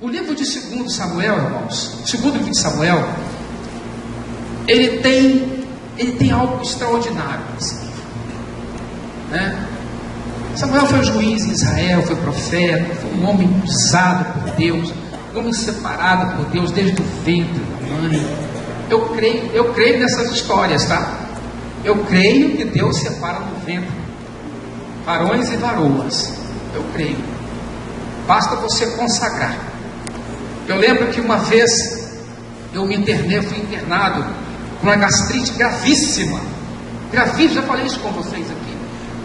O livro de 2 Samuel, irmãos, o segundo livro de Samuel, ele tem algo extraordinário nesse livro, né? Samuel foi juiz em Israel, foi profeta, foi um homem usado por Deus, um homem separado por Deus desde o ventre da mãe. Eu creio nessas histórias, tá? Eu creio que Deus separa no ventre varões e varoas. Eu creio. Basta você consagrar. Eu lembro que uma vez eu me internei, eu fui internado com uma gastrite gravíssima. Gravíssima, já falei isso com vocês aqui.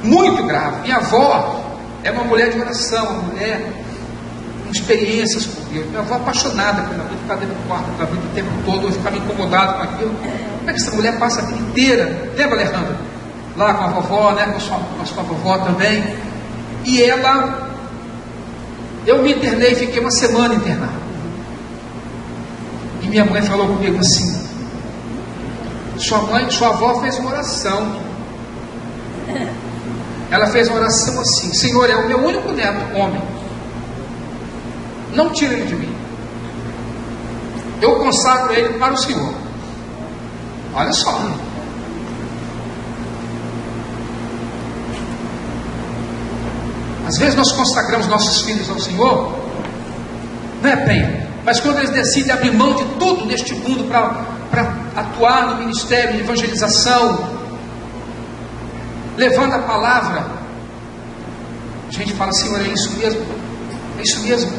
Muito grave. Minha avó é uma mulher de oração, uma mulher com experiências com Deus. Minha avó apaixonada pela vida, ficava dentro do quarto pela vida o tempo todo, eu ficava incomodado com aquilo. Como é que essa mulher passa a vida inteira? Lembra, Alejandro? Lá com a vovó, né? Com a sua vovó também. E eu me internei e fiquei uma semana internado. E minha mãe falou comigo assim: sua avó fez uma oração. Ela fez uma oração assim: Senhor, é o meu único neto, homem, não tira ele de mim, eu consagro ele para o Senhor. Olha só. Às vezes nós consagramos nossos filhos ao Senhor, não é, Penha? Mas quando eles decidem abrir mão de tudo neste mundo para atuar no ministério de evangelização, levando a palavra, a gente fala: Senhor, é isso mesmo, é isso mesmo.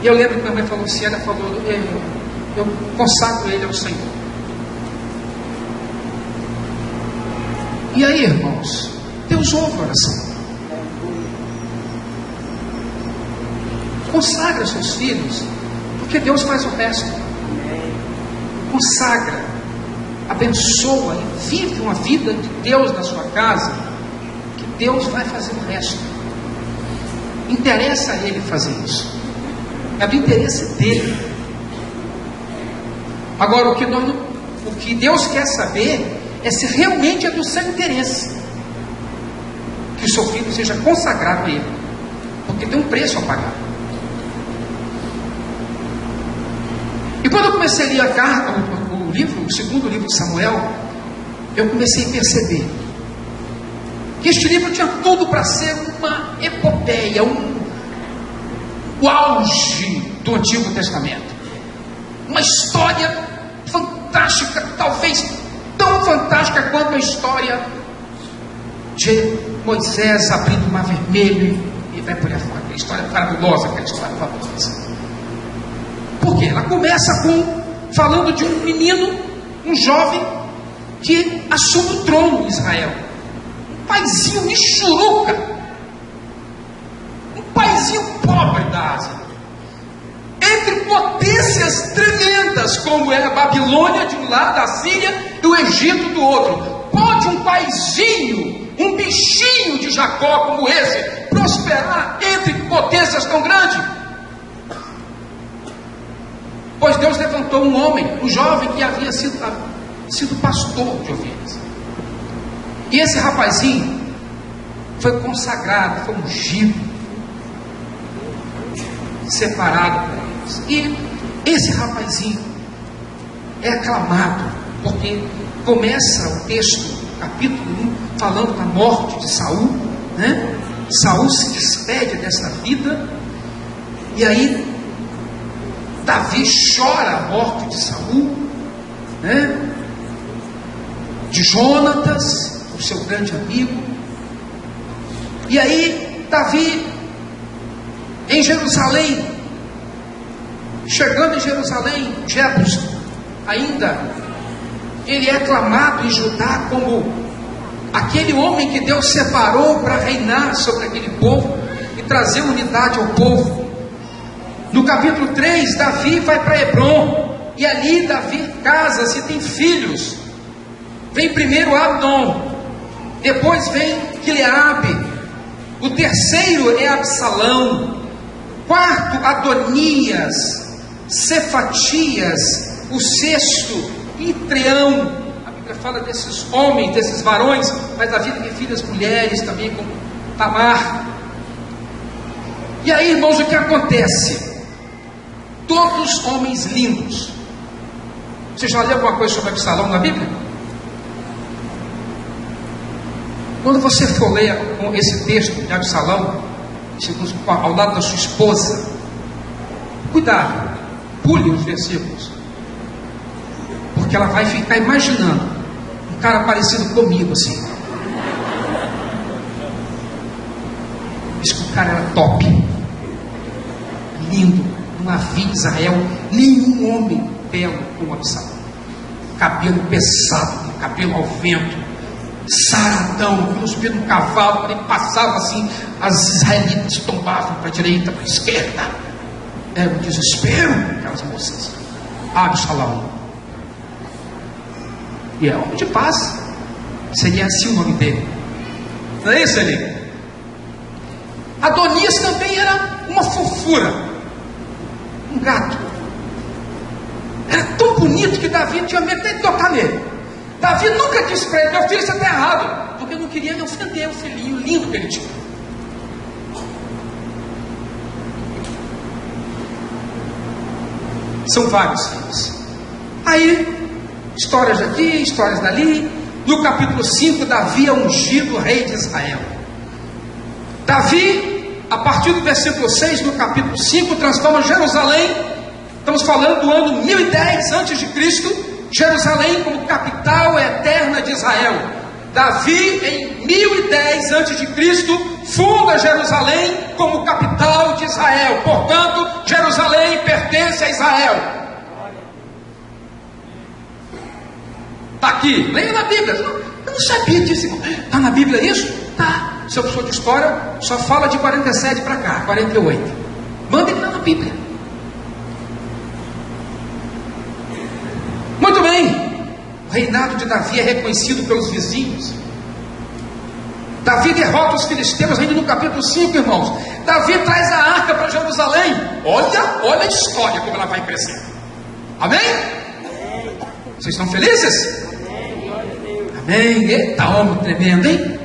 E eu lembro que minha mãe falou assim, ela falou: eu consagro ele ao Senhor. E aí, irmãos, Deus ouve a oração. Consagra seus filhos, porque Deus faz o resto. Consagra, abençoa e vive uma vida de Deus na sua casa, que Deus vai fazer o resto. Interessa a Ele fazer isso, é do interesse dele. Agora, o que Deus quer saber é se realmente é do seu interesse que o seu filho seja consagrado a Ele, porque tem um preço a pagar. E quando eu comecei a ler o segundo livro de Samuel, eu comecei a perceber que este livro tinha tudo para ser uma epopeia, o auge do Antigo Testamento, uma história fantástica, talvez tão fantástica quanto a história de Moisés abrindo o Mar Vermelho e vai por aí fora, aquela história maravilhosa, aquela história fabulosa. Por quê? Ela começa falando de um menino, um jovem que assume o trono em Israel, um paizinho michuruca, um paizinho pobre da Ásia, entre potências tremendas como é a Babilônia de um lado, a Síria e o Egito do outro. Pode um paizinho, um bichinho de Jacó como esse prosperar entre potências tão grandes? Pois Deus levantou um homem, um jovem que havia sido pastor de ovelhas. E esse rapazinho foi consagrado, foi ungido, separado para eles. E esse rapazinho é aclamado, porque começa o texto, capítulo 1, falando da morte de Saul, né? Saul se despede dessa vida, e aí Davi chora a morte de Saul, né? De Jonatas, o seu grande amigo. E aí Davi em Jerusalém, chegando em Jerusalém, Jebus ainda, ele é aclamado em Judá como aquele homem que Deus separou para reinar sobre aquele povo e trazer unidade ao povo. No capítulo 3, Davi vai para Hebrom, e ali Davi casa-se e tem filhos. Vem primeiro Abdom, depois vem Quileabe, o terceiro é Absalão, quarto Adonias, Cefatias, o sexto Itreão. A Bíblia fala desses homens, desses varões, mas Davi tem filhas mulheres também, como Tamar. E aí, irmãos, o que acontece? Todos homens lindos. Você já leu alguma coisa sobre Absalão na Bíblia? Quando você for ler esse texto de Absalão, ao lado da sua esposa, cuidado, pule os versículos, porque ela vai ficar imaginando um cara parecido comigo assim. Diz que o cara era top, lindo, não havia em Israel nenhum homem belo como Absalão. Cabelo pesado, cabelo ao vento, saradão, cuspido no cavalo. Quando ele passava assim, as israelitas tombavam para a direita, para a esquerda. Era um desespero, aquelas moças. Absalão. E é homem de paz. Seria assim o nome dele. Não é isso, Eli? Adonias também era uma fofura, um gato. Era tão bonito que Davi tinha medo de tocar nele. Davi nunca disse para ele: meu filho, você está errado, porque não queria ofender o filhinho lindo que ele tinha. São vários filhos. Aí, histórias daqui, histórias dali. No capítulo 5, Davi é ungido rei de Israel. Davi, a partir do versículo 6, no capítulo 5, transforma Jerusalém. Estamos falando do ano 1010 a.C., Jerusalém como capital eterna de Israel. Davi, em 1010 a.C., funda Jerusalém como capital de Israel. Portanto, Jerusalém pertence a Israel. Está aqui, leia na Bíblia. Eu não sabia disso, irmão. Está na Bíblia isso? Tá. Se eu sou de história, só fala de 47 para cá, 48. Manda ele lá na Bíblia. Muito bem. O reinado de Davi é reconhecido pelos vizinhos. Davi derrota os filisteus ainda no capítulo 5, irmãos. Davi traz a arca para Jerusalém. Olha a história como ela vai crescendo. Amém? Vocês estão felizes? Amém. Eita, homem tremendo, hein?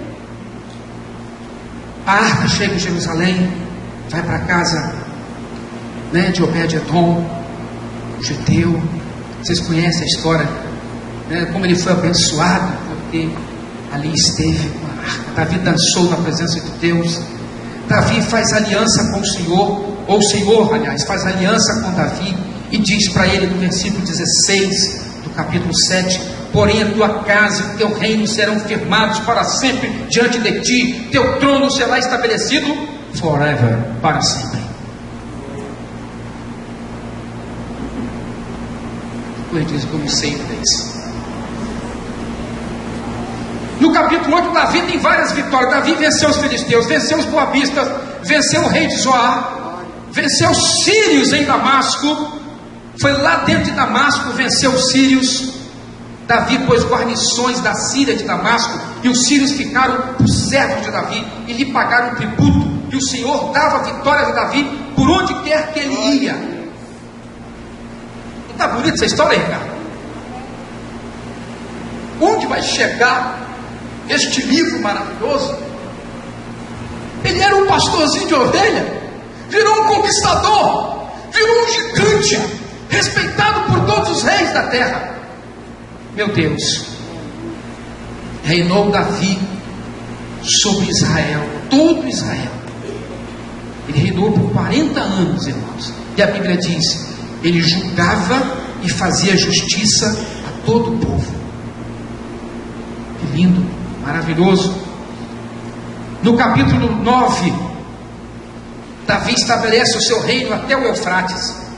A arca chega em Jerusalém, vai para a casa, né, de Obed-Edom, judeu. Vocês conhecem a história, né, como ele foi abençoado, porque ali esteve com a arca. Davi dançou na presença de Deus. Davi faz aliança com o Senhor, ou o Senhor, aliás, faz aliança com Davi, e diz para ele no versículo 16 do capítulo 7: porém a tua casa e o teu reino serão firmados para sempre diante de ti, teu trono será estabelecido forever, para sempre. Depois diz como sempre isso. No capítulo 8, Davi tem várias vitórias. Davi venceu os filisteus, venceu os moabitas, venceu o rei de Zoar, venceu os sírios em Damasco. Foi lá dentro de Damasco, venceu os sírios. Davi pôs guarnições da Síria de Damasco, e os sírios ficaram por servos de Davi e lhe pagaram tributo, e o Senhor dava vitórias a Davi por onde quer que ele ia. Não está bonita essa história, Ricardo? Onde vai chegar este livro maravilhoso? Ele era um pastorzinho de ovelha, virou um conquistador, virou um gigante, respeitado por todos os reis da terra. Meu Deus, reinou Davi sobre Israel, todo Israel. Ele reinou por 40 anos, irmãos. E a Bíblia diz: ele julgava e fazia justiça a todo o povo. Que lindo, maravilhoso. No capítulo 9, Davi estabelece o seu reino até o Eufrates.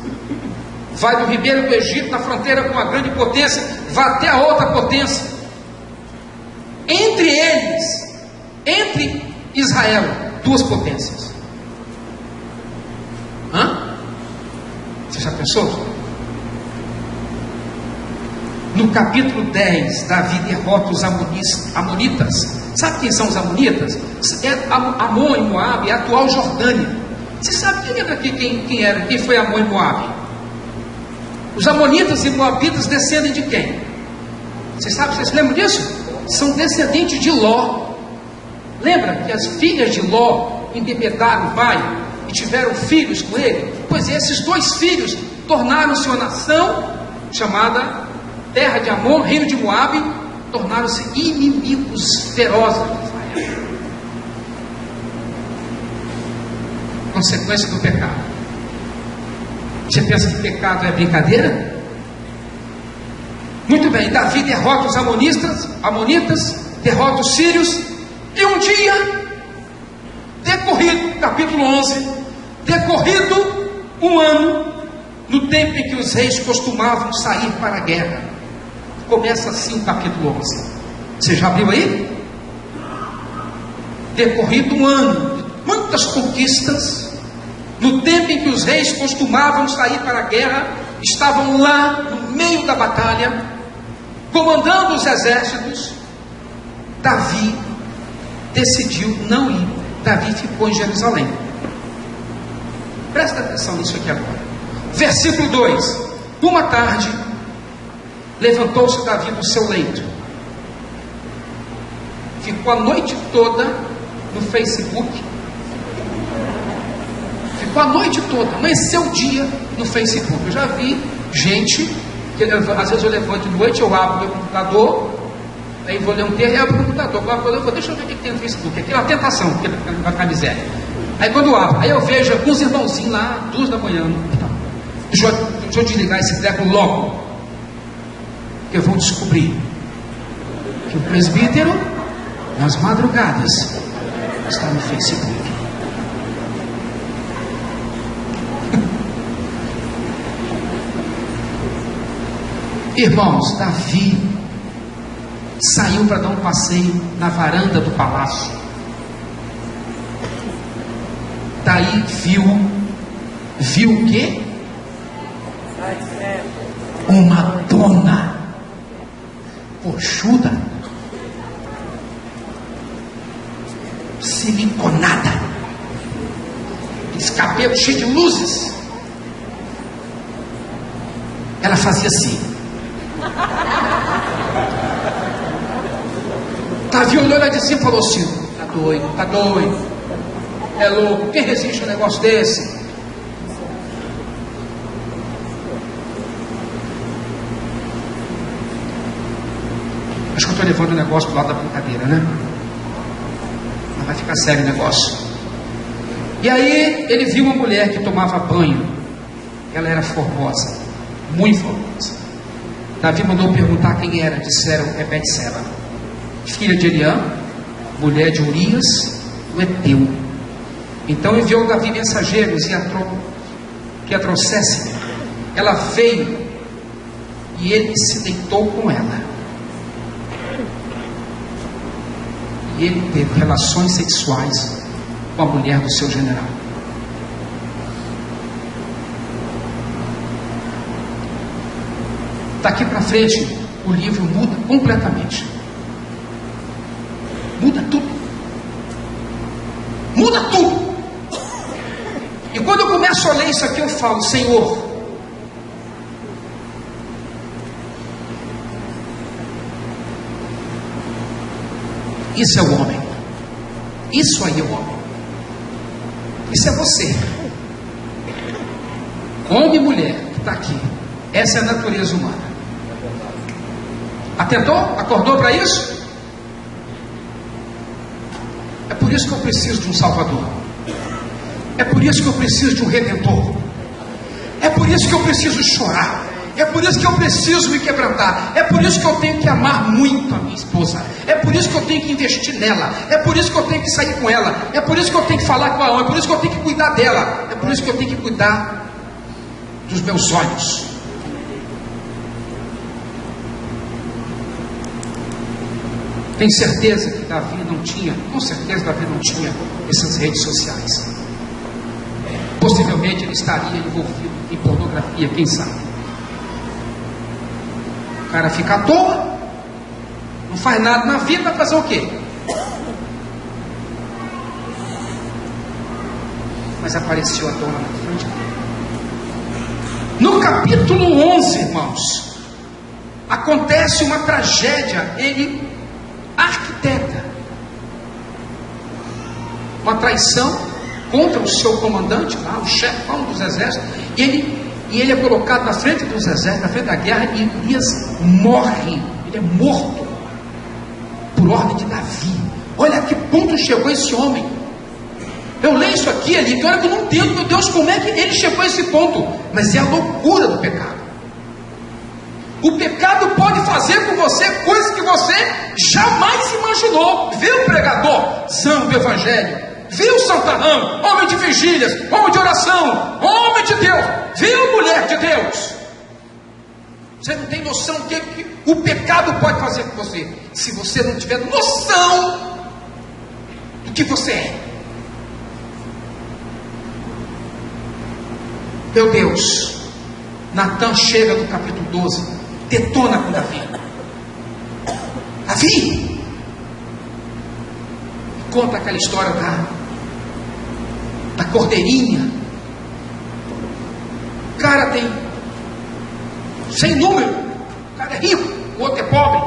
Vai do ribeiro do Egito, na fronteira com uma grande potência, vai até a outra potência. Entre eles, entre Israel, duas potências. Você já pensou? No capítulo 10, Davi derrota os amonitas. Sabe quem são os amonitas? É Amon e Moabe, é a atual Jordânia. Você sabe, lembra aqui quem foi Amon e Moabe? Os amonitas e moabitas descendem de quem? Vocês lembram disso? São descendentes de Ló. Lembra que as filhas de Ló interpretaram o pai? e tiveram filhos com ele, pois esses 2 filhos tornaram-se uma nação chamada Terra de Amon, reino de Moabe, tornaram-se inimigos ferozes de Israel. Consequência do pecado. Você pensa que pecado é brincadeira? Muito bem, Davi derrota os amonitas, derrota os sírios, e um dia, decorrido, capítulo 11, decorrido um ano, no tempo em que os reis costumavam sair para a guerra. Começa assim o capítulo 11. Você já abriu aí? Decorrido um ano, muitas conquistas, no tempo em que os reis costumavam sair para a guerra, estavam lá no meio da batalha, comandando os exércitos. Davi decidiu não ir. Davi ficou em Jerusalém. Presta atenção nisso aqui agora. Versículo 2: uma tarde, levantou-se Davi do seu leito, ficou a noite toda no Facebook, ficou a noite toda, amanheceu o dia no Facebook. Eu já vi gente que às vezes eu levanto de noite, eu abro meu computador, aí vou ler um texto, abro o computador, deixa eu ver o que tem no Facebook, aquilo é uma tentação, aquela miséria. Aí quando eu abro, aí eu vejo alguns irmãozinhos lá, 2 da manhã, deixa eu desligar esse treco logo, que eu vou descobrir que o presbítero, nas madrugadas, está no Facebook. Irmãos, Davi saiu para dar um passeio na varanda do palácio. Daí viu o quê? Uma dona coxuda, siliconada, esse cabelo cheio de luzes. Ela fazia assim. Davi olhou lá de cima e falou assim: tá doido, é louco, quem resiste a um negócio desse? Acho que eu estou levando o negócio para o lado da brincadeira, né? Mas vai ficar sério o negócio. E aí ele viu uma mulher que tomava banho. Ela era formosa, muito formosa. Davi mandou perguntar quem era. Disseram: é Betseba, filha de Eliã, mulher de Urias, o Heteu. Então enviou Davi mensageiros que a trouxessem. Ela veio e ele se deitou com ela. E ele teve relações sexuais com a mulher do seu general. Daqui para frente, o livro muda completamente. Muda tudo. Muda tudo. E quando eu começo a ler isso aqui, eu falo: Senhor, isso é o homem. Isso aí é o homem. Isso é você. Homem e mulher que está aqui. Essa é a natureza humana. Atentou? Acordou para isso? É por isso que eu preciso de um Salvador. É por isso que eu preciso de um Redentor. É por isso que eu preciso chorar. É por isso que eu preciso me quebrantar. É por isso que eu tenho que amar muito a minha esposa. É por isso que eu tenho que investir nela. É por isso que eu tenho que sair com ela. É por isso que eu tenho que falar com ela. É por isso que eu tenho que cuidar dela. É por isso que eu tenho que cuidar dos meus olhos. Tem certeza que Davi não tinha, com certeza Davi não tinha essas redes sociais. Possivelmente ele estaria envolvido em pornografia, quem sabe. O cara fica à toa, não faz nada na vida, vai fazer o quê? Mas apareceu a dona na frente dele. No capítulo 11, irmãos, acontece uma tragédia. Ele arquiteta uma traição contra o seu comandante lá, o chefão dos exércitos, e ele é colocado na frente dos exércitos, na frente da guerra, e Urias morre, ele é morto por ordem de Davi. Olha a que ponto chegou esse homem. Eu leio isso aqui, ali, então eu não entendo, meu Deus, como é que ele chegou a esse ponto? Mas é a loucura do pecado. O pecado pode fazer com você coisas que você jamais imaginou. Viu o pregador zão do evangelho? Viu o santarrão, homem de vigílias, homem de oração, homem de Deus? Viu mulher de Deus? Você não tem noção do que o pecado pode fazer com você, se você não tiver noção do que você é. Meu Deus, Natan chega no capítulo 12, detona com Davi. Davi! Conta aquela história da cordeirinha. O cara tem sem número, o cara é rico, o outro é pobre.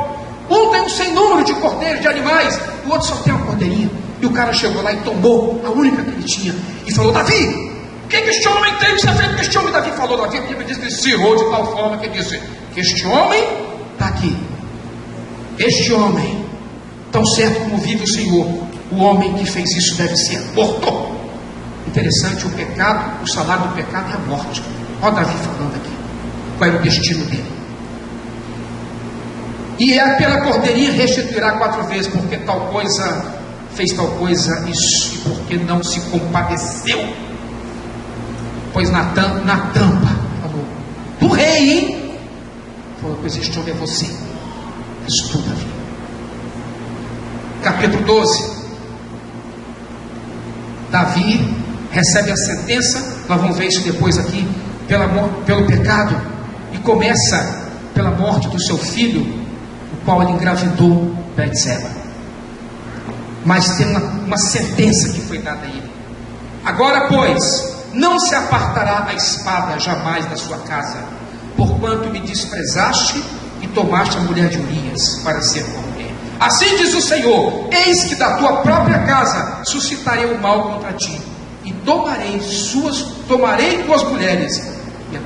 Um tem um sem número de cordeiros, de animais, o outro só tem uma cordeirinha. E o cara chegou lá e tomou a única que ele tinha e falou: Davi, o que este homem tem que ser feito? Que este homem, Davi falou, Davi, a Bíblia diz que ele cirrou de tal forma que ele disse que este homem está aqui. Este homem, tão certo como vive o Senhor, o homem que fez isso deve ser morto. Interessante, o pecado, o salário do pecado é a morte. Olha Davi falando aqui, qual é o destino dele. E é pela cordeirinha restituirá 4 vezes, porque tal coisa fez tal coisa, e porque não se compadeceu. Pois Natan, na tampa, falou, do rei, hein? Falou, pois este homem é você. Estuda, Davi. Capítulo 12. Davi recebe a sentença, nós vamos ver isso depois aqui, pelo pecado, e começa pela morte do seu filho, o qual ele engravidou Betseba. Mas tem uma sentença que foi dada a ele. Agora, pois, não se apartará a espada jamais da sua casa, porquanto me desprezaste e tomaste a mulher de Urias para ser tua mulher. Assim diz o Senhor: eis que da tua própria casa suscitarei o mal contra ti, e tomarei tuas mulheres, e a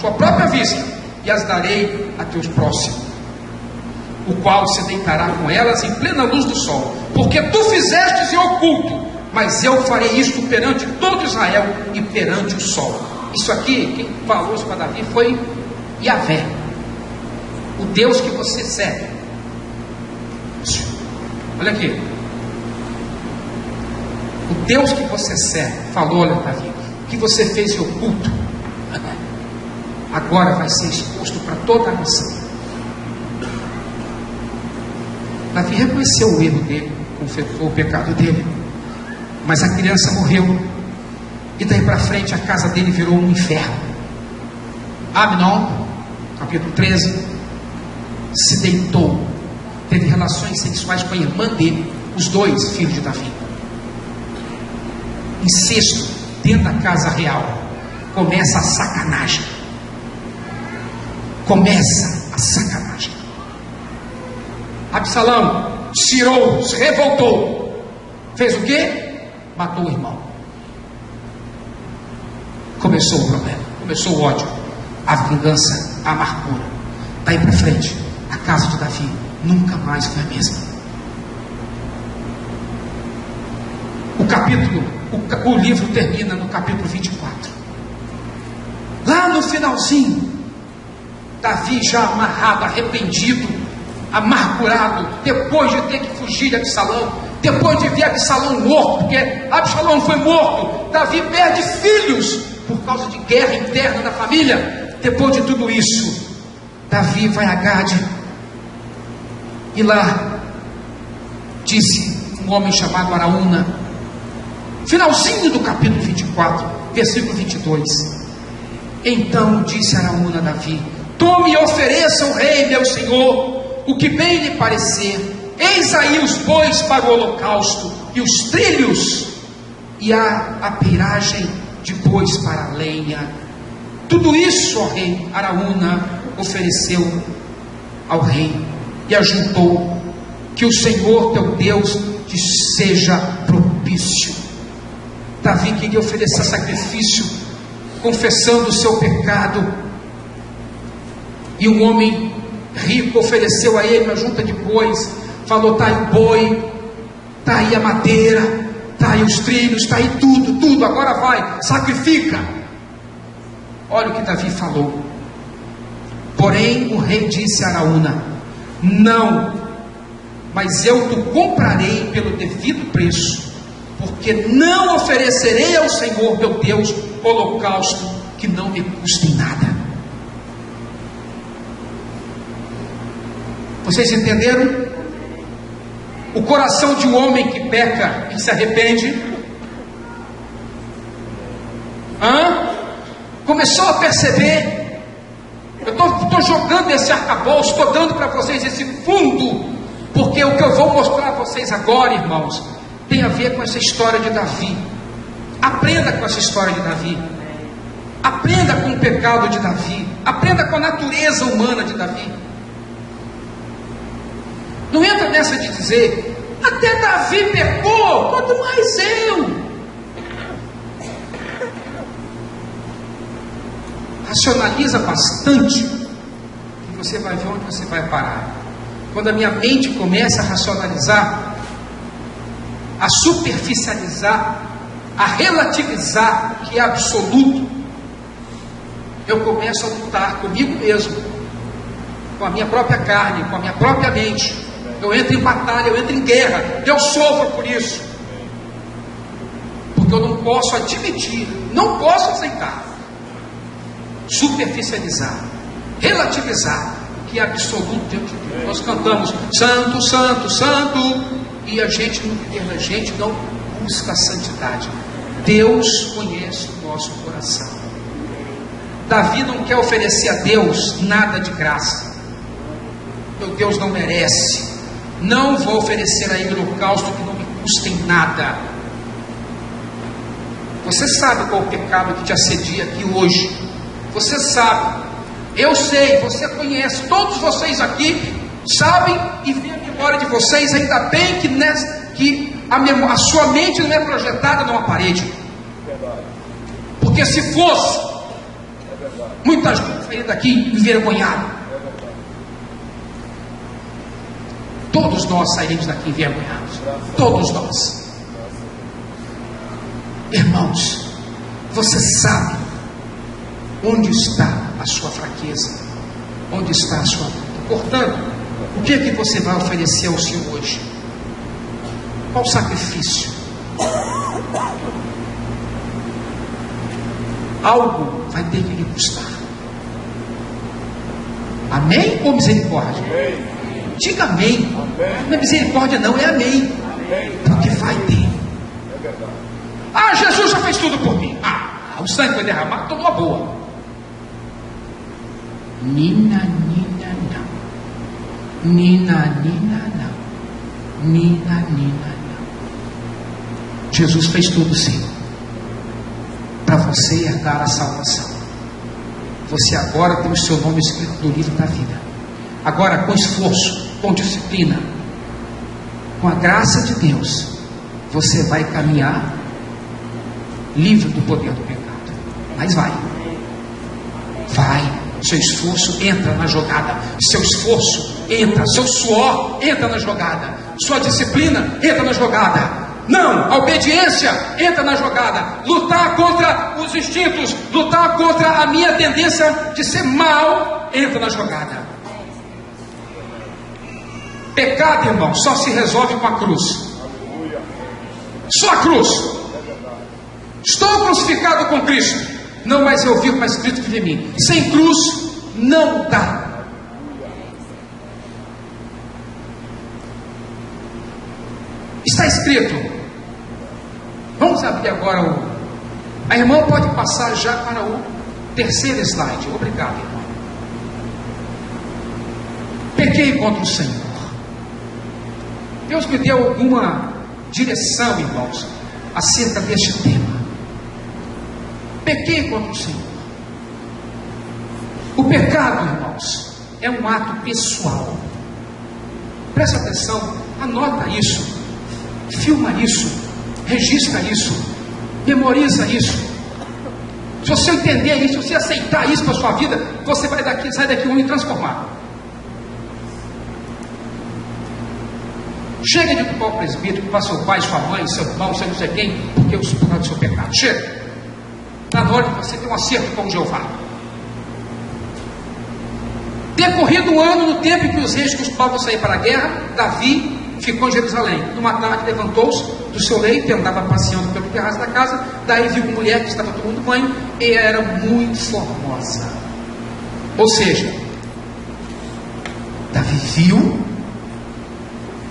sua própria vista, e as darei a teus próximos, o qual se deitará com elas em plena luz do sol, porque tu fizestes em oculto, mas eu farei isto perante todo Israel e perante o sol. Isso aqui, quem falou isso para Davi foi Yahvé, o Deus que você serve. Olha aqui, o Deus que você serve falou: olha Davi, o que você fez em oculto agora vai ser exposto para toda a nação. Davi reconheceu o erro dele, confessou o pecado dele, mas a criança morreu, e daí para frente a casa dele virou um inferno. Amnon, capítulo 13, se deitou, teve relações sexuais com a irmã dele, os dois filhos de Davi. Incesto dentro da casa real. Começa a sacanagem. Absalão tirou, se revoltou, fez o quê? Matou o irmão. Começou o problema, começou o ódio, a vingança, a amargura. Daí para frente, a casa de Davi nunca mais foi a mesma. O livro termina no capítulo 24. Lá no finalzinho, Davi já amarrado, arrependido, amargurado, depois de ter que fugir de Absalão, depois de ver Absalão morto, porque Absalão foi morto, Davi perde filhos por causa de guerra interna na família. Depois de tudo isso, Davi vai a Gade, e lá disse um homem chamado Araúna, finalzinho do capítulo 24, versículo 22. Então disse Araúna a Davi: tome e ofereça ao rei meu senhor o que bem lhe parecer. Eis aí os bois para o holocausto, e os trilhos, e a peiragem de bois para a lenha. Tudo isso, ó rei, Araúna ofereceu ao rei, e ajuntou: que o Senhor teu Deus te seja propício. Davi queria oferecer sacrifício, confessando o seu pecado, e um homem rico ofereceu a ele uma junta de bois, falou: está aí o boi, está aí a madeira, está aí os trilhos, está aí tudo, agora vai, sacrifica. Olha o que Davi falou. Porém o rei disse a Araúna: não, mas eu te comprarei pelo devido preço, porque não oferecerei ao Senhor meu Deus holocausto que não me custe nada. Vocês entenderam? O coração de um homem que peca e se arrepende, começou a perceber. Eu estou jogando esse arcabouço, estou dando para vocês esse fundo, porque o que eu vou mostrar a vocês agora, irmãos, tem a ver com essa história de Davi. Aprenda com essa história de Davi, aprenda com o pecado de Davi, aprenda com a natureza humana de Davi. Não entra nessa de dizer: até Davi pecou, quanto mais eu. Racionaliza bastante, e você vai ver onde você vai parar. Quando a minha mente começa a racionalizar, a superficializar, a relativizar que é absoluto, eu começo a lutar comigo mesmo, com a minha própria carne, com a minha própria mente. Eu entro em batalha, eu entro em guerra, eu sofro por isso, porque eu não posso admitir, não posso aceitar, superficializar, relativizar que é absoluto dentro de Deus. Nós cantamos santo, santo, santo, e a gente não busca a santidade. Deus conhece o nosso coração. Davi não quer oferecer a Deus nada de graça. Meu Deus não merece. Não vou oferecer a Ele holocausto que não me custa em nada. Você sabe qual é o pecado que te assedia aqui hoje. Você sabe, eu sei, você conhece, todos vocês aqui sabem e vê a memória de vocês. Ainda bem que a sua mente não é projetada numa parede, porque se fosse, muita gente sairia daqui envergonhado. Todos nós sairemos daqui envergonhados, todos nós. Irmãos, você sabe onde está a sua fraqueza, onde está a sua luta. Portanto, o que é que você vai oferecer ao Senhor hoje? Qual sacrifício? Algo vai ter que lhe custar. Amém ou misericórdia? Amém. Diga amém. Amém. Não é misericórdia não, é amém. Amém. Porque vai ter. É verdade. Ah, Jesus já fez tudo por mim. O sangue foi derramado, estou numa boa. Nina, nina, não. Nina, nina, não. Nina, nina, não. Jesus fez tudo sim, para você herdar a salvação. Você agora tem o seu nome escrito no livro da vida. Agora, com esforço, com disciplina, com a graça de Deus, você vai caminhar livre do poder do pecado. Mas vai. Seu esforço entra na jogada. Seu esforço entra, seu suor entra na jogada. Sua disciplina entra na jogada. Não, a obediência entra na jogada. Lutar contra os instintos, lutar contra a minha tendência de ser mal, entra na jogada. Pecado, irmão, só se resolve com a cruz. Só a cruz. Estou crucificado com Cristo. Não mais eu vivo, mas Cristo vive em mim. Sem cruz não dá. Está escrito. Vamos abrir agora a irmã pode passar já para o terceiro slide. Obrigado, irmão. Pequei contra o Senhor. Deus me deu alguma direção, irmãos, acerca deste tema. Pequei contra o Senhor. O pecado, irmãos, é um ato pessoal. Presta atenção, anota isso, filma isso, registra isso. Memoriza isso. Se você entender isso, se você aceitar isso para a sua vida, você vai sair daqui um homem transformado. Chega de culpar o presbítero, culpar seu pai, sua mãe, seu irmão, seu não sei quem, porque eu sou por causa do seu pecado. Chega. Está na hora de você ter um acerto com Jeová. Decorrido um ano, no tempo em que os reis costumavam sair para a guerra, Davi ficou em Jerusalém. Numa tarde levantou-se do seu leito e andava passeando pelo terraço da casa. Daí viu uma mulher que estava tomando banho e era muito formosa. Ou seja,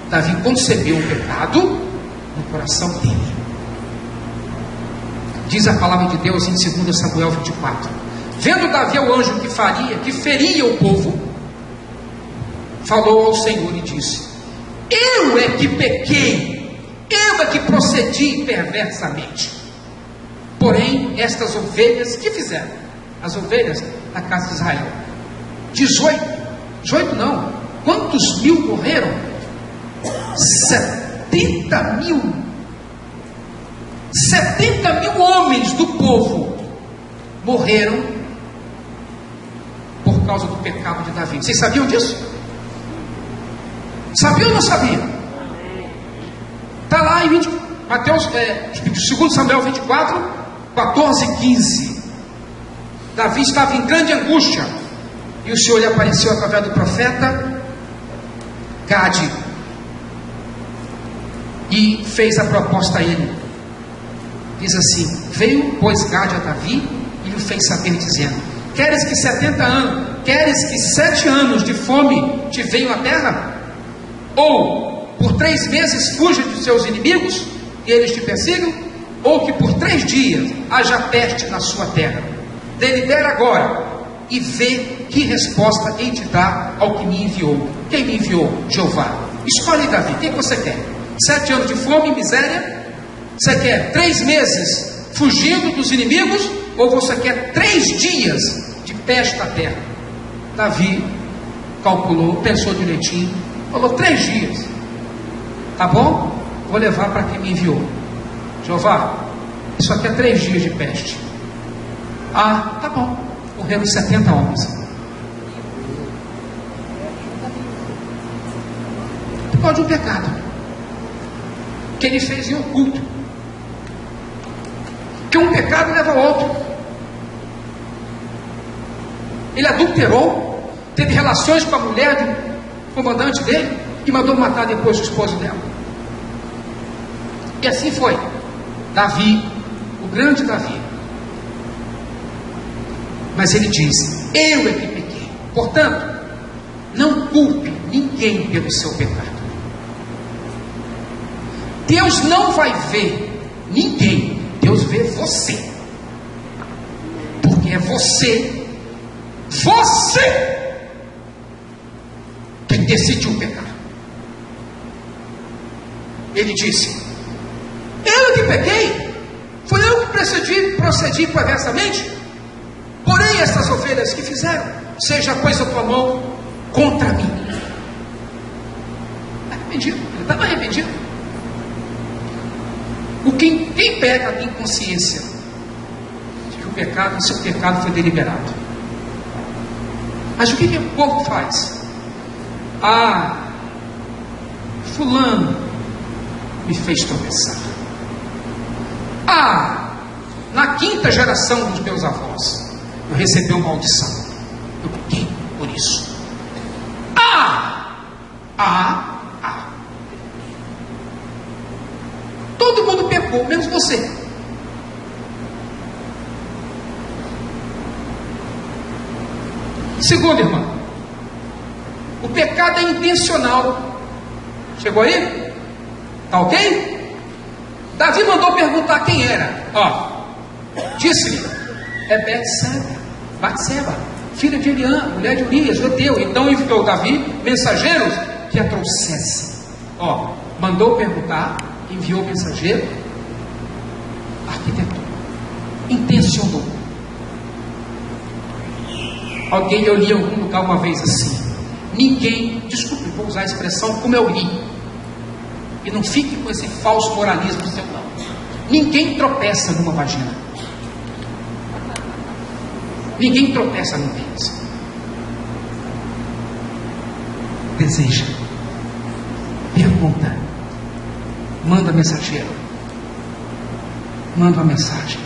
Davi concebeu o pecado no coração dele. Diz a palavra de Deus em 2 Samuel 24. Vendo Davi o anjo que feria o povo, falou ao Senhor e disse: eu é que pequei, eu é que procedi perversamente. Porém, estas ovelhas, que fizeram? As ovelhas da casa de Israel. 18 não. Quantos mil morreram? 70 mil. 70 mil homens do povo morreram por causa do pecado de Davi. Vocês sabiam disso? Sabia ou não sabia? Está lá em 2 Samuel 24, 14 e 15. Davi estava em grande angústia e o Senhor lhe apareceu através do profeta Gade e fez a proposta a ele. Diz assim: veio pois Gade a Davi e lhe fez saber, dizendo: queres que 7 anos de fome te venham à terra? Ou por 3 meses fuja de seus inimigos e eles te persigam? Ou que por 3 dias haja peste na sua terra? Delibera agora e vê que resposta hei de dar ao que me enviou. Quem me enviou? Jeová. Escolhe, Davi, o que você quer? 7 anos de fome e miséria? Você quer 3 meses fugindo dos inimigos? Ou você quer 3 dias de peste na terra? Davi calculou, pensou direitinho, falou: 3 dias. Tá bom? Vou levar para quem me enviou. Jeová, isso aqui é 3 dias de peste. Ah, tá bom. Morreram 70 homens. Por causa de um pecado que ele fez em oculto. Que um pecado leva ao outro. Ele adulterou, teve relações com a mulher do comandante dele e mandou matar depois o esposo dela. E assim foi. Davi, o grande Davi. Mas ele diz: eu é que pequei. Portanto, não culpe ninguém pelo seu pecado. Deus não vai ver ninguém. Deus vê você. Porque é você que decidiu pecar. Ele disse: eu que pequei, foi eu que procedi perversamente. Porém, essas ovelhas que fizeram, seja pois a tua mão contra mim. Arrependido, ele estava arrependido. Quem peca tem consciência de que seu pecado foi deliberado. Mas o que o povo faz? Ah, fulano me fez tropeçar. Ah, na 5ª geração dos meus avós eu recebi uma maldição. Eu pequei por isso. Todo mundo pecou, menos você. Segundo, irmão, o pecado é intencional. Chegou aí? Tá ok? Davi mandou perguntar quem era. Disse-lhe: é Batseba, filha de Eliã, mulher de Urias, judeu. Então enviou Davi mensageiros que a trouxessem. Mandou perguntar, enviou mensageiro, arquitetou, intencionou. Eu li em algum lugar uma vez assim: ninguém, desculpe, vou usar a expressão como eu li, e não fique com esse falso moralismo seu não. Ninguém tropeça numa vagina. Ninguém tropeça num pênis. Deseja, pergunta, manda mensageiro, manda uma mensagem,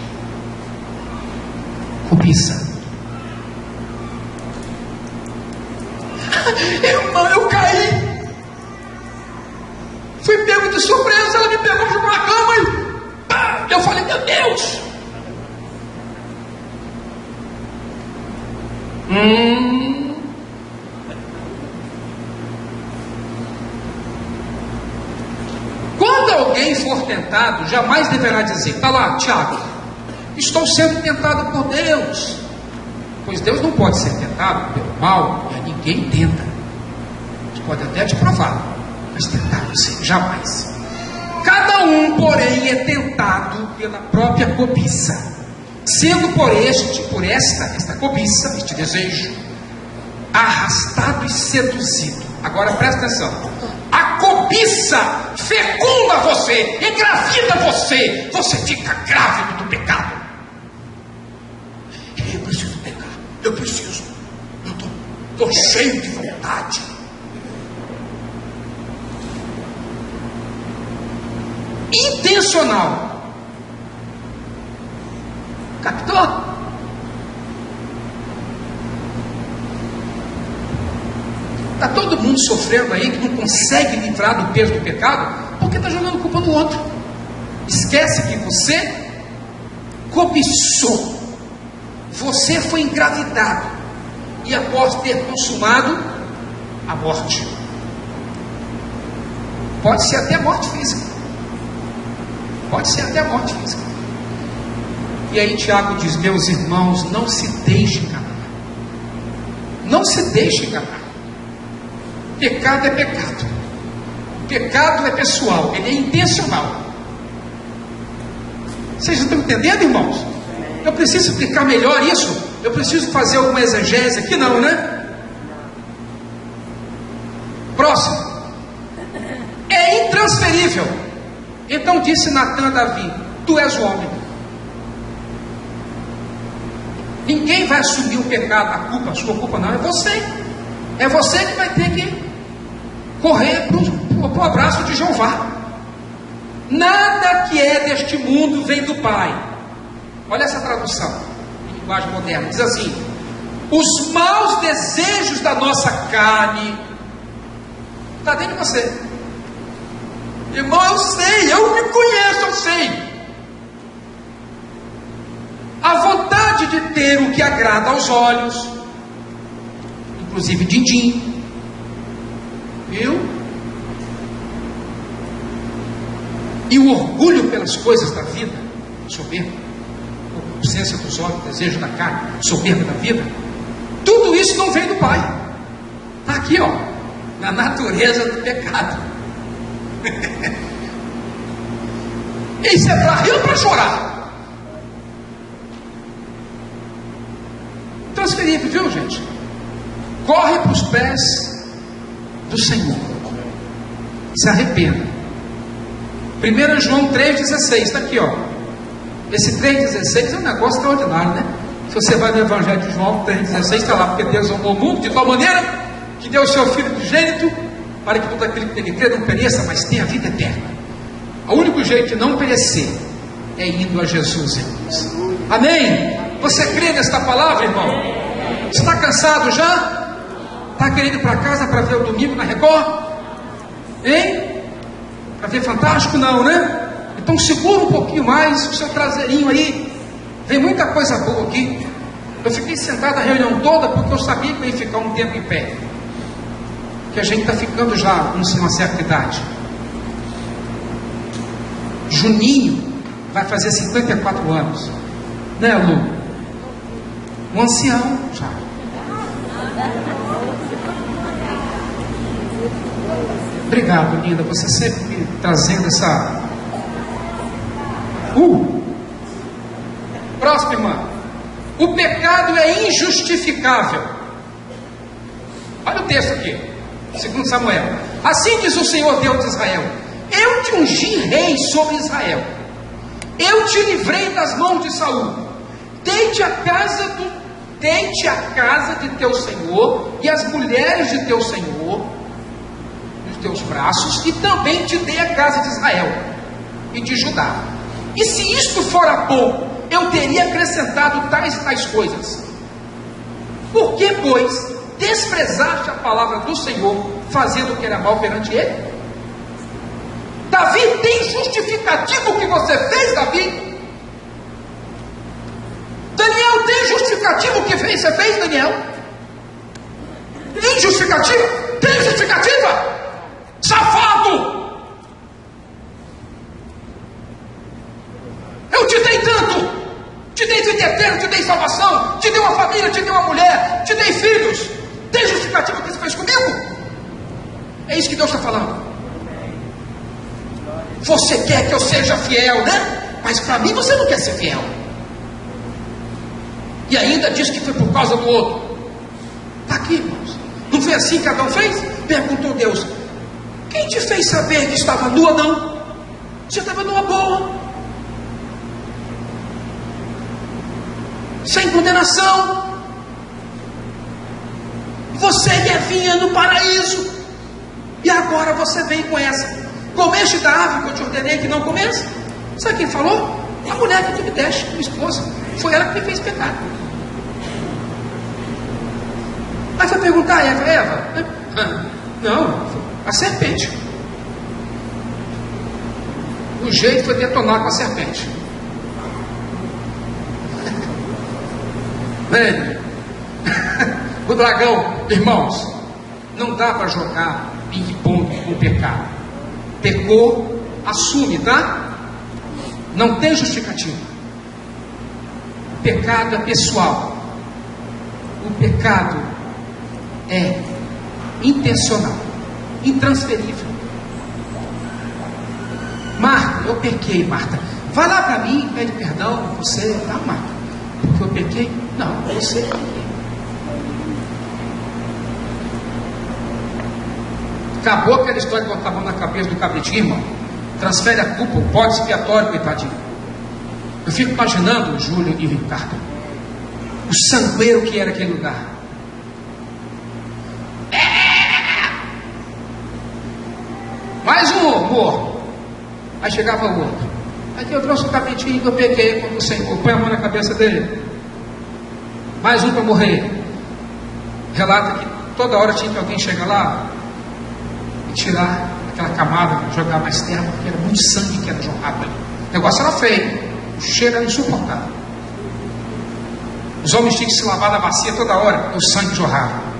cobiça. Irmã, eu caí, fui pego de surpresa, ela me pegou, jogou na cama e pá, eu falei, meu Deus. Quando alguém for tentado, jamais deverá dizer, está lá, Tiago, estou sendo tentado por Deus, pois Deus não pode ser tentado pelo mal, e a ninguém tenta. Ele pode até te provar, mas tentar você, jamais. Cada um, porém, é tentado pela própria cobiça, sendo por esta cobiça, este desejo, arrastado e seduzido. Agora presta atenção, a cobiça fecunda você, engravida você, você fica grávido do pecado. Eu preciso pecar, eu estou cheio de vontade. Intencional. Captou? Está todo mundo sofrendo aí, que não consegue livrar do peso do pecado, porque está jogando culpa no outro. Esquece que você cobiçou, você foi engravidado, e após ter consumado a morte, pode ser até a morte física, E aí Tiago diz, meus irmãos, não se deixe enganar. Não se deixe enganar. Pecado é pecado. Pecado é pessoal, ele é intencional. Vocês estão entendendo, irmãos? Eu preciso explicar melhor isso? Eu preciso fazer alguma exegese aqui? Não, né? Próximo. É intransferível. Então disse Natã a Davi, tu és o homem. Ninguém vai assumir o pecado, a sua culpa não, é você. É você que vai ter que correr para o abraço de Jeová. Nada que é deste mundo vem do Pai. Olha essa tradução, em linguagem moderna, diz assim, os maus desejos da nossa carne, está dentro de você. Irmão, eu sei, eu me conheço, eu sei. A vontade de ter o que agrada aos olhos, inclusive din-din, viu? E o orgulho pelas coisas da vida, soberba, a consciência dos olhos, desejo da carne, soberba da vida, tudo isso não vem do Pai. Está aqui, ó, na natureza do pecado. Isso é para rir ou para chorar? Transferível, viu, gente? Corre para os pés do Senhor, se arrependa. 1 João 3,16, está aqui, ó. Esse 3,16 é um negócio extraordinário, né? Se você vai no Evangelho de João 3,16, está lá, porque Deus amou o mundo de tal maneira que deu o seu Filho unigênito, para que todo aquele que nele crê não pereça, mas tenha vida eterna. O único jeito de não perecer é indo a Jesus, irmãos. Amém? Você crê nesta palavra, irmão? Está cansado já? Está querendo ir para casa para ver o domingo na Record? Hein? Para ver Fantástico? Não, né? Então segura um pouquinho mais o seu traseirinho aí. Vem muita coisa boa aqui. Eu fiquei sentado a reunião toda porque eu sabia que eu ia ficar um tempo em pé. Que a gente está ficando já com uma certa idade. Juninho vai fazer 54 anos, né, Lu? Um ancião já. Obrigado, linda, você sempre me trazendo essa. Próximo, irmã. O pecado é injustificável. Olha o texto aqui, 2 Samuel. Assim diz o Senhor Deus de Israel: eu te ungi rei sobre Israel, eu te livrei das mãos de Saul. Deite a casa de teu senhor e as mulheres de teu senhor nos teus braços, e também te dei a casa de Israel e de Judá. E se isto fora pouco, eu teria acrescentado tais e tais coisas. Por que, pois, desprezaste a palavra do Senhor, fazendo o que era mal perante ele? Davi, tem justificativo o que você fez, Davi? Daniel, tem justificativo o que você fez, Daniel? Tem justificativa? Tem justificativa? Safado! Eu te dei tanto, te dei vida eterna, te dei salvação, te dei uma família, te dei uma mulher, te dei filhos. Tem justificativa o que você fez comigo? É isso que Deus está falando. Você quer que eu seja fiel, né? Mas para mim você não quer ser fiel. E ainda diz que foi por causa do outro. Está aqui, irmãos. Não foi assim que Adão fez? Perguntou Deus: quem te fez saber que estava nua? Não. Você estava numa boa, sem condenação. Você ia vinha no paraíso, e agora você vem com essa: comeste da árvore que eu te ordenei que não comesse? Sabe quem falou? A mulher que tu me deste, tua esposa. Foi ela que me fez pecado. Aí foi perguntar a Eva: não, a serpente. O jeito foi detonar com a serpente. O dragão, irmãos, não dá para jogar ping-pong com o pecado. Pecou, assume, tá? Não tem justificativa. O pecado é pessoal. O pecado é intencional, intransferível. Marta, eu pequei, Marta. Vai lá para mim, pede perdão, você, tá, Marta? Porque eu pequei? Não, você pequei. Acabou aquela história de botar a mão na cabeça do cabritinho, irmão. Transfere a culpa, o bode expiatório, coitadinho. Eu fico imaginando o Júlio e o Ricardo, o sangueiro que era aquele lugar. Mais um amor. Aí chegava o outro. Aqui eu trouxe o cabritinho que eu peguei quando o Senhor. Põe a mão na cabeça dele. Mais um para morrer. Relata que toda hora tinha que alguém chegar lá e tirar aquela camada, jogar mais terra, porque era muito sangue que era jorrado ali. O negócio era feio, o cheiro era insuportável. Os homens tinham que se lavar na bacia toda hora, o sangue jorrava.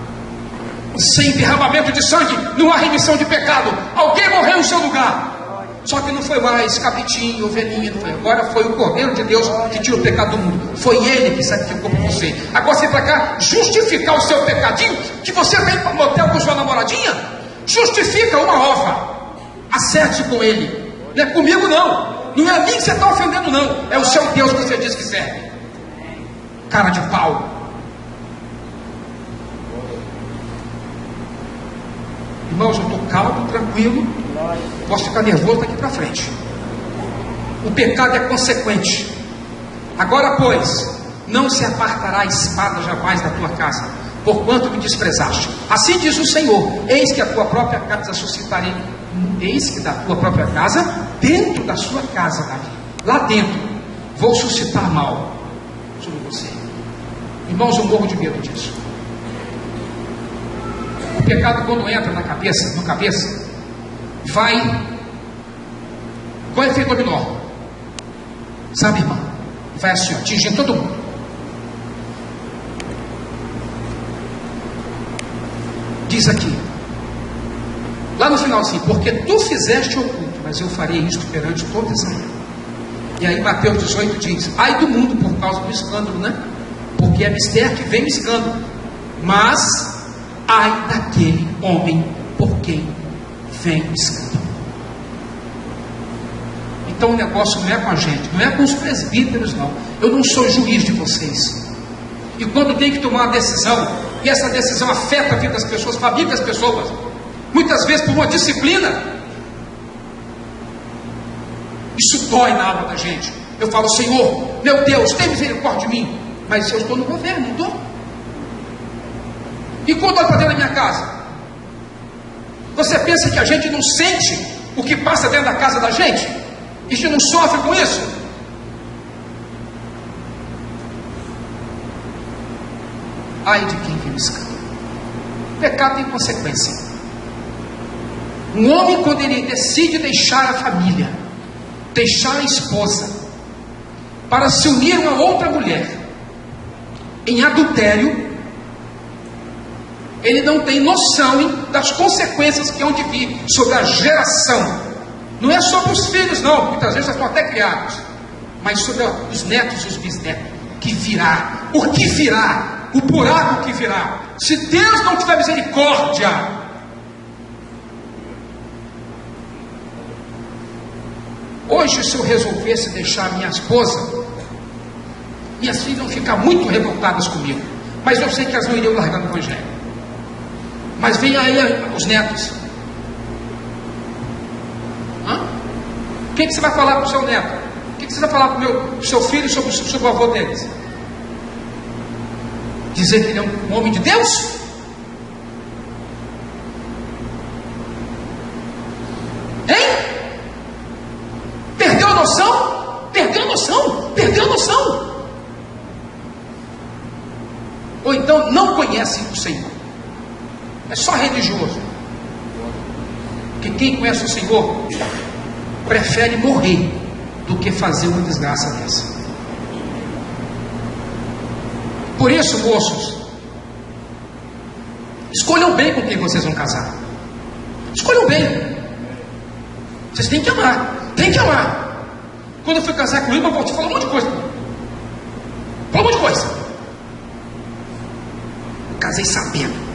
Sem derramamento de sangue não há remissão de pecado. Alguém morreu em seu lugar. Só que não foi mais cabritinho, ovelhinha, não foi. Agora foi o Cordeiro de Deus que tira o pecado do mundo. Foi Ele que sacrificou por você. Agora você para cá justificar o seu pecadinho, que você vem para o motel com sua namoradinha, justifica uma ova. Acerte com Ele. Não é comigo não. Não é a mim que você está ofendendo não. É o seu Deus que você diz que serve. Cara de pau. Irmãos, eu estou calmo, tranquilo. Posso ficar nervoso daqui para frente. O pecado é consequente. Agora, pois, não se apartará a espada jamais da tua casa, porquanto me desprezaste. Assim diz o Senhor: eis que a tua própria casa suscitarei. Eis que da tua própria casa, dentro da sua casa, Davi, lá dentro, vou suscitar mal sobre você. Irmãos, eu morro de medo disso. O pecado, quando entra na cabeça, vai com efeito dominó. Sabe, irmão? Vai assim, ó, atingindo todo mundo. Diz aqui, lá no final assim: porque tu fizeste oculto, mas eu farei isto perante toda Israel. E aí Mateus 18 diz: ai do mundo por causa do escândalo, né? Porque é mistério que vem o escândalo, mas ai daquele homem por quem vem o escândalo. Então o negócio não é com a gente, não é com os presbíteros não. Eu não sou juiz de vocês. E quando tem que tomar uma decisão, e essa decisão afeta a vida das pessoas, fabrica as pessoas, muitas vezes por uma disciplina, isso dói na alma da gente. Eu falo: Senhor, meu Deus, tem misericórdia de mim. Mas eu estou no governo, não estou? E quando olho para dentro da minha casa, você pensa que a gente não sente o que passa dentro da casa da gente? E a gente não sofre com isso? Ai de quem vive escândalo. Pecado tem consequência. Um homem, quando ele decide deixar a família, deixar a esposa, para se unir a uma outra mulher, em adultério, ele não tem noção das consequências que hão de vir sobre a geração. Não é sobre os filhos, não, muitas vezes já estão até criados, mas sobre os netos e os bisnetos, que virá, o que virá, o buraco que virá, se Deus não tiver misericórdia. Hoje, se eu resolvesse deixar minha esposa, minhas filhas vão ficar muito revoltadas comigo, mas eu sei que elas não iriam largar no evangelho. Mas vem aí os netos. O que você vai falar para o seu neto? O que você vai falar para o seu filho sobre o avô deles? Dizer que ele é um homem de Deus? Hein? Perdeu a noção? Perdeu a noção? Perdeu a noção? Ou então não conhecem o Senhor. É só religioso. Porque quem conhece o Senhor prefere morrer do que fazer uma desgraça dessa. Por isso, moços, escolham bem com quem vocês vão casar. Escolham bem. Vocês têm que amar. Tem que amar. Quando eu fui casar com ele, eu vou te falar um monte de coisa. Falou um monte de coisa. Eu casei sabendo.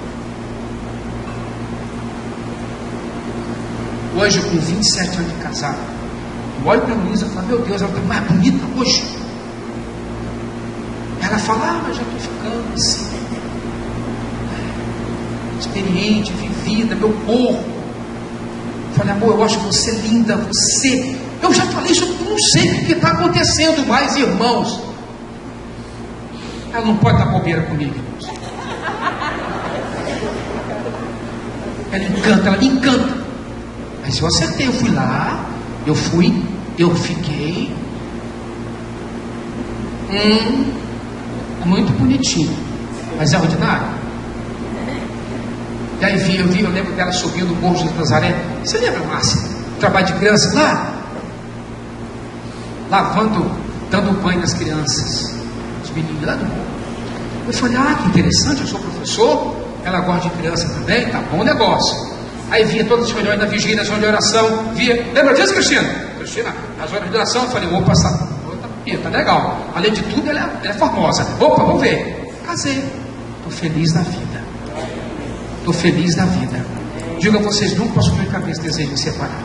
Hoje, com 27 anos de casado, eu olho para a Luísa e falo: meu Deus, ela está mais bonita hoje. Ela fala: mas já estou ficando assim, experiente, vivida, meu corpo. Eu falei: amor, eu acho você linda, você. Eu já falei isso, eu não sei o que está acontecendo mais, irmãos. Ela não pode dar bobeira comigo, irmãos. Ela me encanta. Mas eu acertei, eu fui lá, eu fiquei muito bonitinho, mas é ordinário. E aí eu lembro dela subindo o Morro de Nazaré. Você lembra, Márcia? Trabalho de criança lá, lavando, dando banho nas crianças, os meninos lá do morro. Eu falei: que interessante, eu sou professor, ela gosta de criança também, tá bom negócio. Aí via todas as reuniões da vigília, as reuniões de oração, lembra disso, Cristina? Cristina, as reuniões de oração, eu falei: opa, tá legal. Além de tudo, ela é formosa. Opa, vamos ver. Casei. Estou feliz da vida. Estou feliz da vida. Digo a vocês, nunca passou na minha cabeça desejo de separar.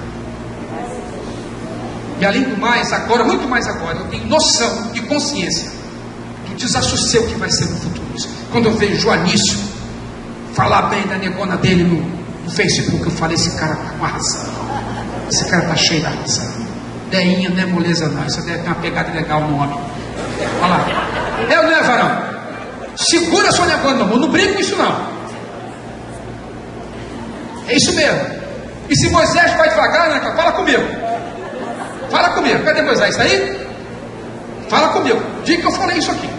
E além do mais, agora, muito mais agora, eu tenho noção e consciência do desassossego que vai ser no futuro. Quando eu vejo Joanício falar bem da negona dele no Facebook, eu falei: esse cara está com a razão. Esse cara está cheio da razão. Deinha não é moleza não, isso deve ter uma pegada legal no homem. Olha lá. Eu não é, varão? Segura a sua negona, meu amor, não brinca com isso não. É isso mesmo. E se Moisés vai devagar, né, fala comigo. Fala comigo. Cadê Moisés? Está aí? Fala comigo. Diga que eu falei isso aqui.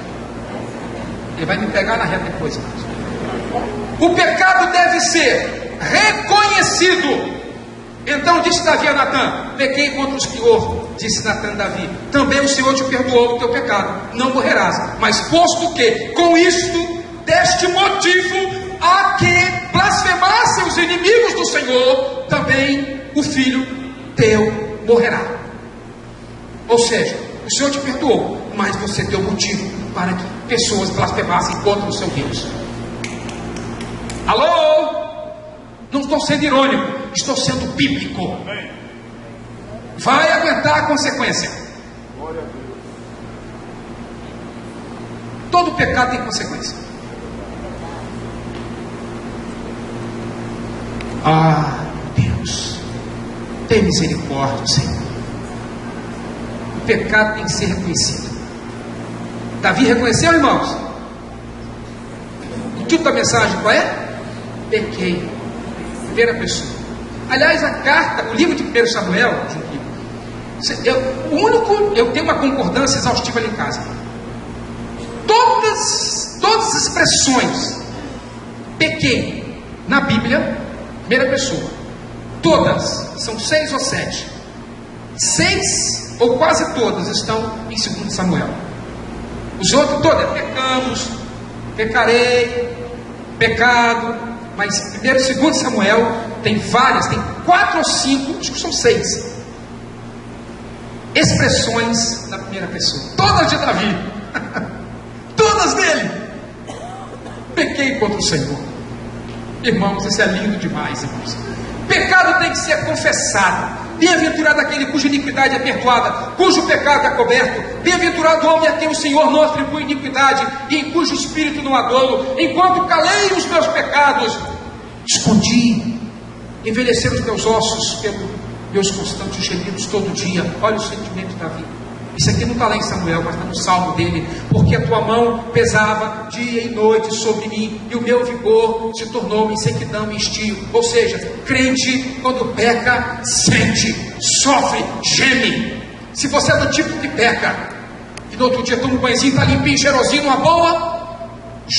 Ele vai me pegar na reta depois. O pecado deve ser reconhecido. Então disse Davi a Natã: pequei contra o Senhor. Disse Natã a Davi: também o Senhor te perdoou o teu pecado, não morrerás. Mas posto que com isto deste motivo a que blasfemassem os inimigos do Senhor, também o filho teu morrerá. Ou seja, o Senhor te perdoou, mas você deu motivo para que pessoas blasfemassem contra o seu Deus. Alô? Não estou sendo irônico, estou sendo bíblico. Vai aguentar a consequência. Todo pecado tem consequência. Deus, tem misericórdia, Senhor. pecado tem que ser reconhecido. Davi reconheceu, irmãos? O título da mensagem qual é? Pequei. Primeira pessoa. Aliás, a carta, o livro de 1 Samuel, eu tenho uma concordância exaustiva ali em casa. Todas as expressões pequei na Bíblia, primeira pessoa, todas, são 6 ou 7. 6 ou quase todas estão em 2 Samuel. Os outros todos, pecamos, pecarei, pecado. Mas 1 e 2 Samuel tem várias, tem 4 ou 5, acho que são 6 expressões na primeira pessoa, todas de Davi. Todas dele. Pequei contra o Senhor. Irmãos, isso é lindo demais, irmãos. Pecado tem que ser confessado. Bem-aventurado aquele cuja iniquidade é perdoada, cujo pecado é coberto. Bem-aventurado o homem a quem o Senhor não atribui iniquidade e em cujo espírito não há dolo. Enquanto calei os meus pecados, escondi, envelheceram os meus ossos pelos meus constantes gemidos todo dia. Olha o sentimento de Davi. Isso aqui não está lá em Samuel, mas está no salmo dele. Porque a tua mão pesava dia e noite sobre mim, e o meu vigor se tornou em sequidão e estio. Ou seja, crente, quando peca, sente, sofre, geme. Se você é do tipo que peca, e no outro dia toma um banhozinho, está limpinho, cheirosinho, numa boa,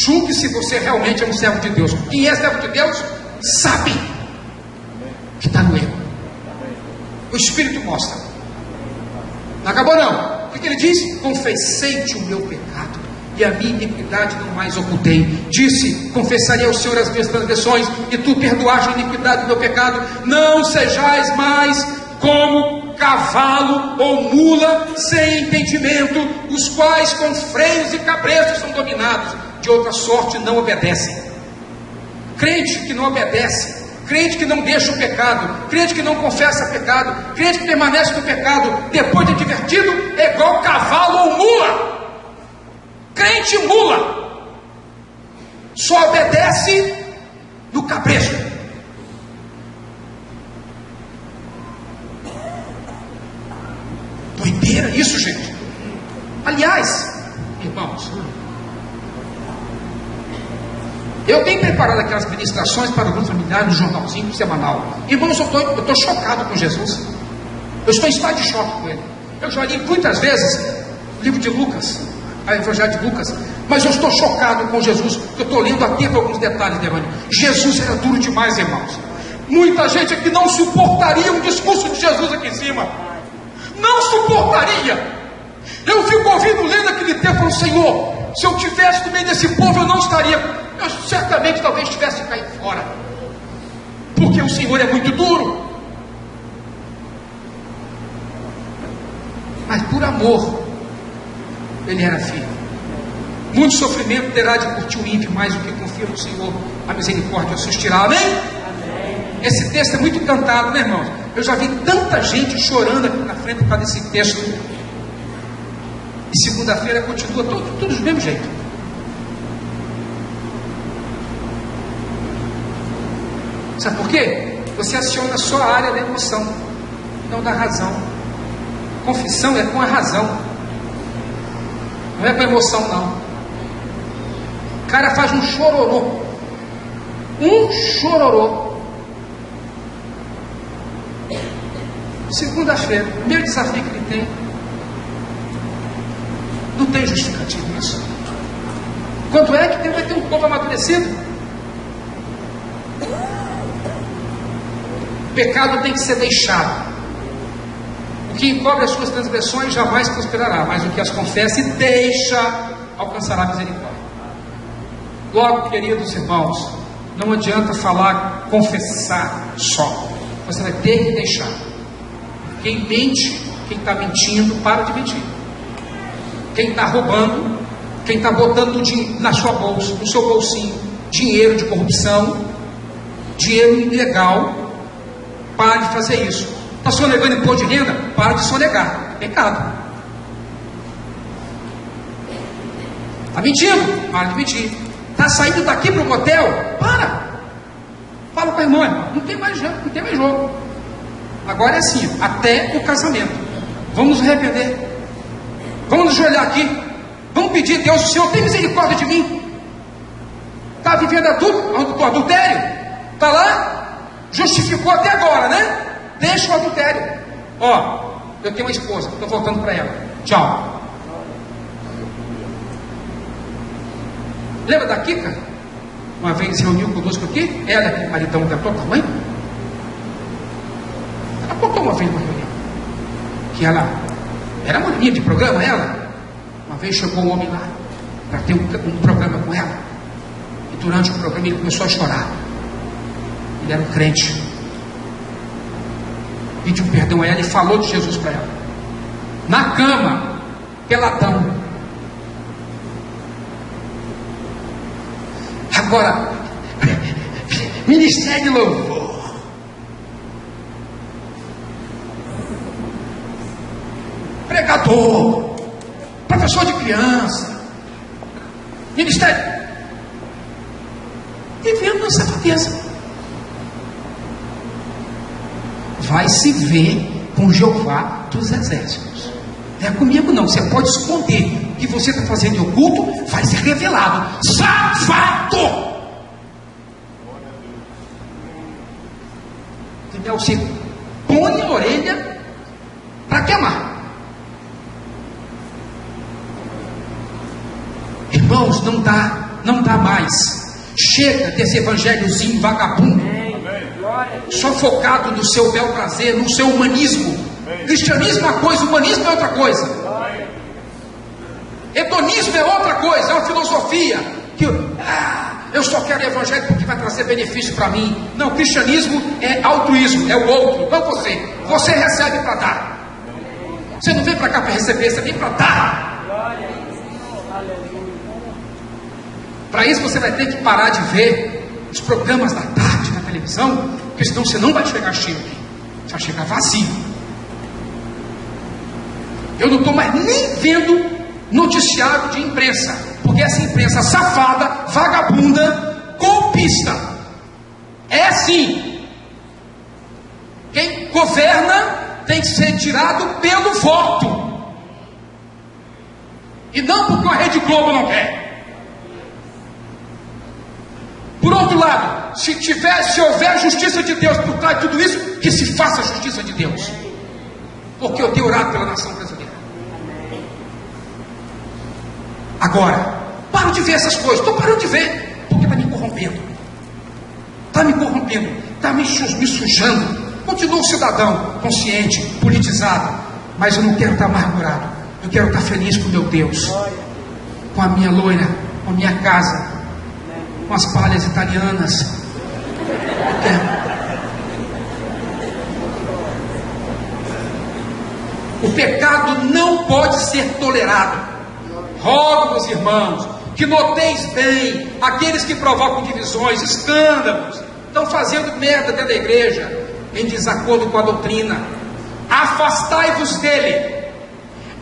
julgue se você realmente é um servo de Deus. Quem é servo de Deus, sabe que está no erro. O Espírito mostra. Não acabou não. O que ele diz? Confessei-te o meu pecado e a minha iniquidade não mais ocultei. Disse, confessarei ao Senhor as minhas transgressões e tu perdoaste a iniquidade do meu pecado. Não sejais mais como cavalo ou mula sem entendimento, os quais com freios e cabrestos são dominados, de outra sorte não obedecem. Crente que não obedece, crente que não deixa o pecado, crente que não confessa pecado, crente que permanece no pecado, depois de advertido, é igual cavalo ou mula. Crente mula, só obedece no cabresto. Doideira isso, gente. Aliás, irmãos, eu tenho preparado aquelas ministrações para alguns familiares no jornalzinho semanal. Irmãos, eu estou chocado com Jesus. Eu estou em estado de choque com ele. Eu já li muitas vezes o livro de Lucas, a Evangelho de Lucas, mas eu estou chocado com Jesus. Eu estou lendo aqui alguns detalhes, Devani. Jesus era duro demais, irmãos. Muita gente aqui não suportaria um discurso de Jesus aqui em cima. Não suportaria. Eu fico ouvindo, lendo aquele tempo, falando, Senhor, se eu tivesse no meio desse povo, eu não estaria. Eu certamente talvez tivesse caído fora, porque o Senhor é muito duro, mas por amor ele era filho. Muito sofrimento terá de curtir o ímpio, mais do que confia no Senhor, a misericórdia assistirá. Amém? Amém. Esse texto é muito cantado, né, irmãos? Eu já vi tanta gente chorando aqui na frente por causa desse texto, e segunda-feira continua tudo do mesmo jeito. Sabe por quê? Você aciona só a área da emoção, não da razão. Confissão é com a razão, não é com a emoção, não. O cara faz um chororô. Segunda-feira, o primeiro desafio que ele tem, não tem justificativo isso. Quanto é que vai ter um povo amadurecido? O pecado tem que ser deixado. O que encobre as suas transgressões jamais prosperará, mas o que as confessa e deixa alcançará misericórdia. Logo, queridos irmãos, não adianta falar, confessar só. Você vai ter que deixar. Quem mente, quem está mentindo, para de mentir. Quem está roubando, quem está botando na sua bolsa, no seu bolsinho, dinheiro de corrupção, dinheiro ilegal, para de fazer isso. Está sonegando imposto de renda? Para de sonegar. É pecado. Está mentindo? Para de mentir. Está saindo daqui para o motel? Para. Fala com a irmã, não tem mais jogo. Agora é assim, até o casamento. Vamos nos arrepender. Vamos nos ajoelhar aqui. Vamos pedir a Deus, o Senhor tem misericórdia de mim. Está vivendo adultério? Está lá? Justificou até agora, né? Deixa o adultério. Ó, eu tenho uma esposa, estou voltando para ela. Tchau. Lembra da Kika? Uma vez se reuniu conosco aqui. Ela que o maridão da tua mãe. Ela contou uma vez numa reunião que ela era uma linha de programa, ela. Uma vez chegou um homem lá para ter um programa com ela. E durante o programa ele começou a chorar. Ele era um crente. Pediu perdão a ela e falou de Jesus para ela. Na cama, peladão. Agora, ministério de louvor. Pregador. Professor de criança. Ministério. Vivendo na safadeza. Vai se ver com Jeová dos exércitos. Não é comigo não. Você pode esconder o que você está fazendo em oculto, vai ser revelado. Safado! Entendeu? Você põe a orelha para queimar. Irmãos, não dá mais. Chega desse evangelhozinho vagabundo, só focado no seu bel prazer, no seu humanismo. Cristianismo é uma coisa, humanismo é outra coisa. Hedonismo é outra coisa, é uma filosofia que eu só quero evangelho porque vai trazer benefício para mim. Não, cristianismo é altruísmo, é o outro, não você. Você recebe para dar. Você não vem para cá para receber, você vem para dar. Para isso você vai ter que parar de ver os programas da tarde na televisão, porque senão você não vai chegar cheio aqui. Você vai chegar vazio. Eu não estou mais nem vendo noticiário de imprensa, porque essa imprensa safada, vagabunda, golpista, é assim. Quem governa tem que ser tirado pelo voto, e não porque a Rede Globo não quer. Por outro lado, se houver justiça de Deus por trás de tudo isso, que se faça a justiça de Deus, porque eu tenho orado pela nação brasileira. Agora, paro de ver essas coisas. Estou parando de ver, porque está me corrompendo. Está me sujando. Continuo cidadão, consciente, politizado, mas eu não quero estar amargurado. Eu quero estar feliz com meu Deus, com a minha loira, com a minha casa, com as palhas italianas. Eu quero. O pecado não pode ser tolerado. Rogo, meus irmãos, que noteis bem aqueles que provocam divisões, escândalos, estão fazendo merda dentro da igreja, em desacordo com a doutrina. Afastai-vos dele.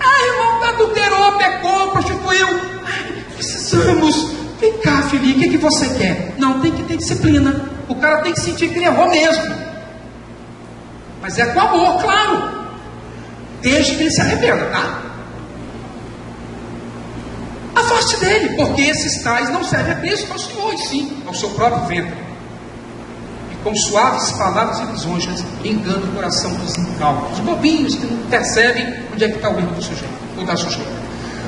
Irmão, adulterou, pecou, prostituiu. Precisamos. Vem cá, filhinho, o que você quer? Não, tem que ter disciplina. O cara tem que sentir que ele errou mesmo. Mas é com amor, claro. Desde que ele se arrependa, tá? Afaste dele, porque esses tais não servem a Cristo, ao Senhor, e sim ao seu próprio ventre. E com suaves palavras e lisonjas engana o coração dos incautos, os bobinhos que não percebem onde é que está o erro do sujeito, ou da sujeita.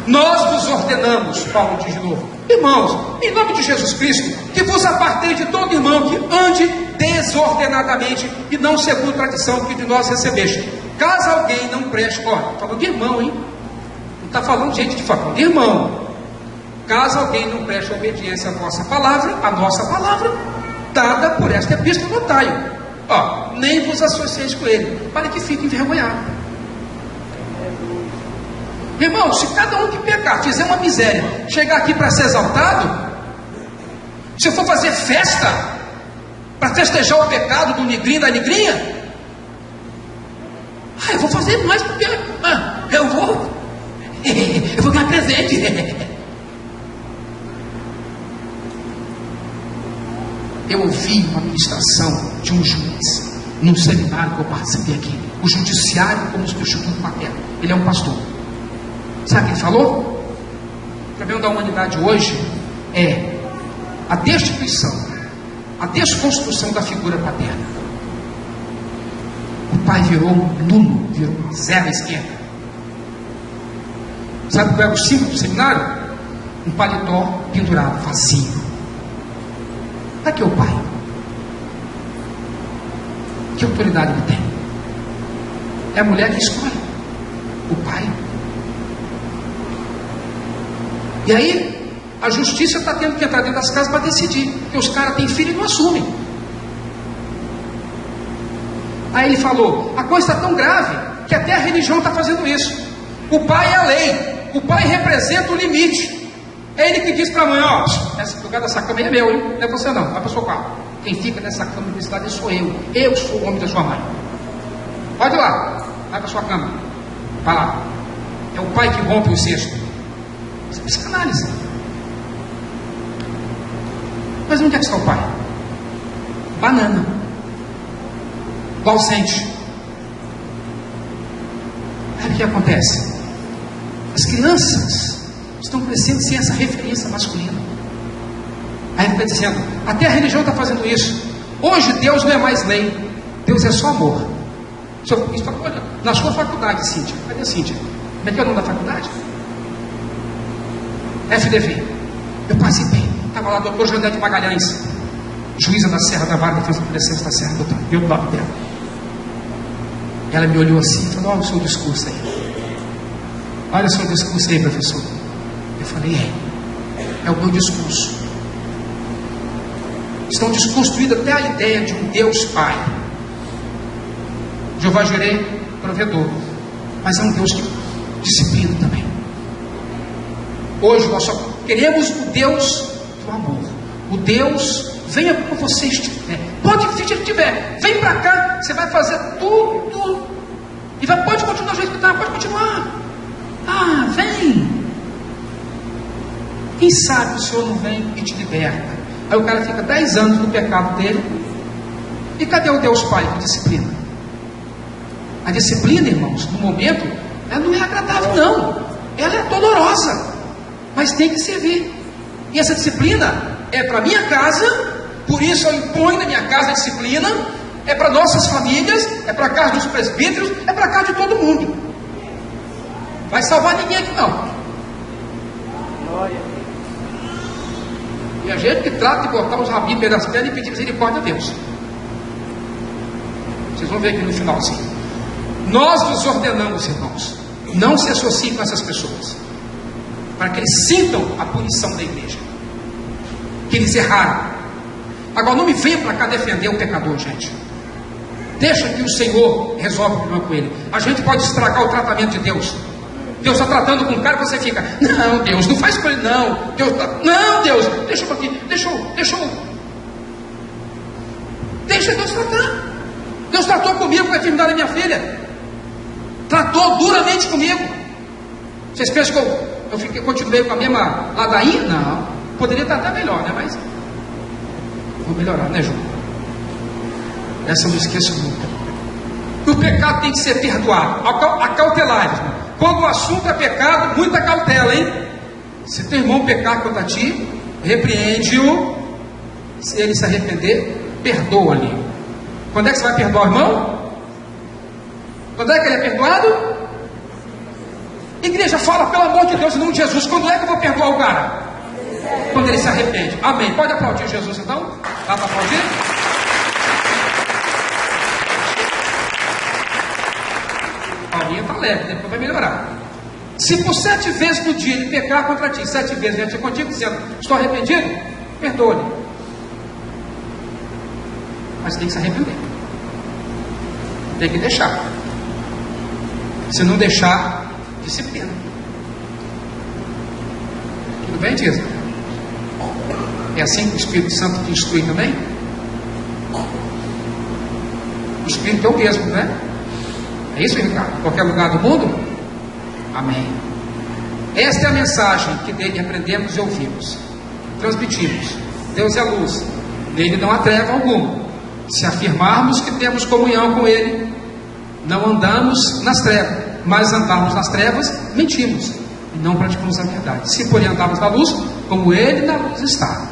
Nós vos ordenamos, Paulo diz de novo, irmãos, em nome de Jesus Cristo, que vos aparteis de todo irmão que ande desordenadamente e não segundo a tradição que de nós recebeste. Caso alguém não preste, olha, falando de irmão, hein? Não está falando de gente de falando de irmão. Caso alguém não preste obediência à vossa palavra, a nossa palavra, dada por esta epístola, notai-o. Nem vos associeis com ele, para que fique envergonhado. Irmão, se cada um que pecar, fizer uma miséria, chegar aqui para ser exaltado, se eu for fazer festa, para festejar o pecado do negrinho, da negrinha, eu vou fazer mais, porque eu vou ganhar presente. Eu ouvi uma ministração de um juiz num seminário que eu participei aqui. O judiciário como substituto paterno. Ele é um pastor. Sabe o que ele falou? O problema da humanidade hoje é a destituição, a desconstrução da figura paterna. O pai virou nulo, virou zero à esquerda. Sabe qual é o símbolo do seminário? Um paletó pendurado, vazio. Para que o pai? Que autoridade ele tem? É a mulher que escolhe, o pai. E aí, a justiça está tendo que entrar dentro das casas para decidir, porque os caras têm filho e não assumem. Aí ele falou, a coisa está tão grave, que até a religião está fazendo isso. O pai é a lei, o pai representa o limite. É ele que diz para a mãe, ó, esse lugar dessa cama é meu, hein? Não é você não, vai para o seu quarto. Quem fica nessa cama de universidade sou eu sou o homem da sua mãe. Pode ir lá, vai para a sua cama, vai lá. É o pai que rompe o cesto. Isso é psicanálise. Mas onde é que está o pai? Banana. O ausente. Aí o que acontece? As crianças estão crescendo sem essa referência masculina. Aí ele está dizendo, até a religião está fazendo isso. Hoje Deus não é mais lei, Deus é só amor. Olha, na sua faculdade, Cíntia, cadê a Cíntia? Como é que é o nome da faculdade? FDV. Eu participei, estava lá, doutor Janete Magalhães, juíza da Serra da Vara da Defesa da Defesa da Serra, doutor, eu do lado dela. Ela me olhou assim e falou, olha o seu discurso aí. Olha o seu discurso aí, professor. Eu falei, é o meu discurso. Estão desconstruídas até a ideia de um Deus Pai. Jeová Jireh, provedor. Mas é um Deus que disciplina também. Hoje nós só queremos o Deus do amor. O Deus, venha como você estiver. Pode, se ele estiver, vem para cá, você vai fazer tudo. E pode continuar do jeito que está, pode continuar. Ah, vem. Quem sabe o Senhor não vem e te liberta. Aí o cara fica 10 anos no pecado dele. E cadê o Deus Pai que disciplina? A disciplina, irmãos, no momento, ela não é agradável, não. Ela é dolorosa, mas tem que servir. E essa disciplina é para minha casa, por isso eu imponho na minha casa a disciplina. É para nossas famílias, é para a casa dos presbíteros, é para a casa de todo mundo. Vai salvar ninguém aqui não. E a gente que trata de botar os rabinhos das pernas e pedir misericórdia a Deus. Vocês vão ver aqui no final assim. Nós nos ordenamos, irmãos, não se associem com essas pessoas, para que eles sintam a punição da igreja, que eles erraram. Agora não me venha para cá defender o pecador, gente. Deixa que o Senhor resolve o problema com ele. A gente pode estragar o tratamento de Deus. Deus está tratando com um cara, você fica, não, Deus, não faz com ele, não. Deus, não, Deus, deixa eu aqui, deixa Deus tratar. Deus tratou comigo com a enfermidade da minha filha. Tratou duramente comigo. Vocês pensam que eu continuei com a mesma ladainha? Não. Poderia estar até melhor, né? Mas vou melhorar, né, João? Essa eu não esqueço nunca. O pecado tem que ser perdoado. Acautelai, irmão. Quando o assunto é pecado, muita cautela, hein? Se teu irmão pecar contra ti, repreende-o. Se ele se arrepender, perdoa-lhe. Quando é que você vai perdoar o irmão? Quando é que ele é perdoado? Igreja, fala pelo amor de Deus, em nome de Jesus. Quando é que eu vou perdoar o cara? Quando ele se arrepende. Amém. Pode aplaudir Jesus então? Dá para aplaudir? Paulinha está leve, depois vai melhorar. Se por 7 vezes no dia ele pecar contra ti, 7 vezes vier contigo dizendo, estou arrependido, perdoe-lhe. Mas tem que se arrepender. Tem que deixar. Se não deixar, disciplina. Tudo bem, Tisa? É assim que o Espírito Santo te instrui também? O Espírito é o mesmo, né? É isso, Ricardo? Em qualquer lugar do mundo? Amém. Esta é a mensagem que dele aprendemos e ouvimos. Transmitimos. Deus é a luz. Nele não há treva alguma. Se afirmarmos que temos comunhão com Ele, não andamos nas trevas, mas andarmos nas trevas, mentimos e não praticamos a verdade. Se porém andarmos na luz, como Ele na luz está,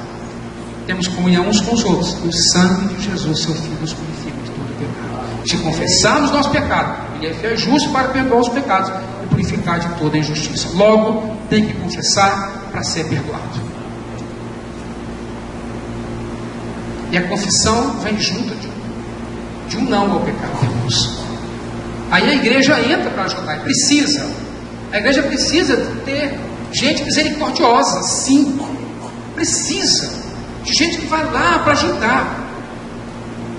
temos comunhão uns com os outros, e o sangue de Jesus, seu Filho, nos purifica de todo pecado. Se confessarmos nosso pecado, Ele é fiel e justo para perdoar os pecados e purificar de toda injustiça. Logo, tem que confessar para ser perdoado. E a confissão vem junto de um não ao pecado, irmãos. Aí a igreja entra para ajudar, precisa. A igreja precisa ter gente misericordiosa, sim. Precisa de gente que vai lá para ajudar.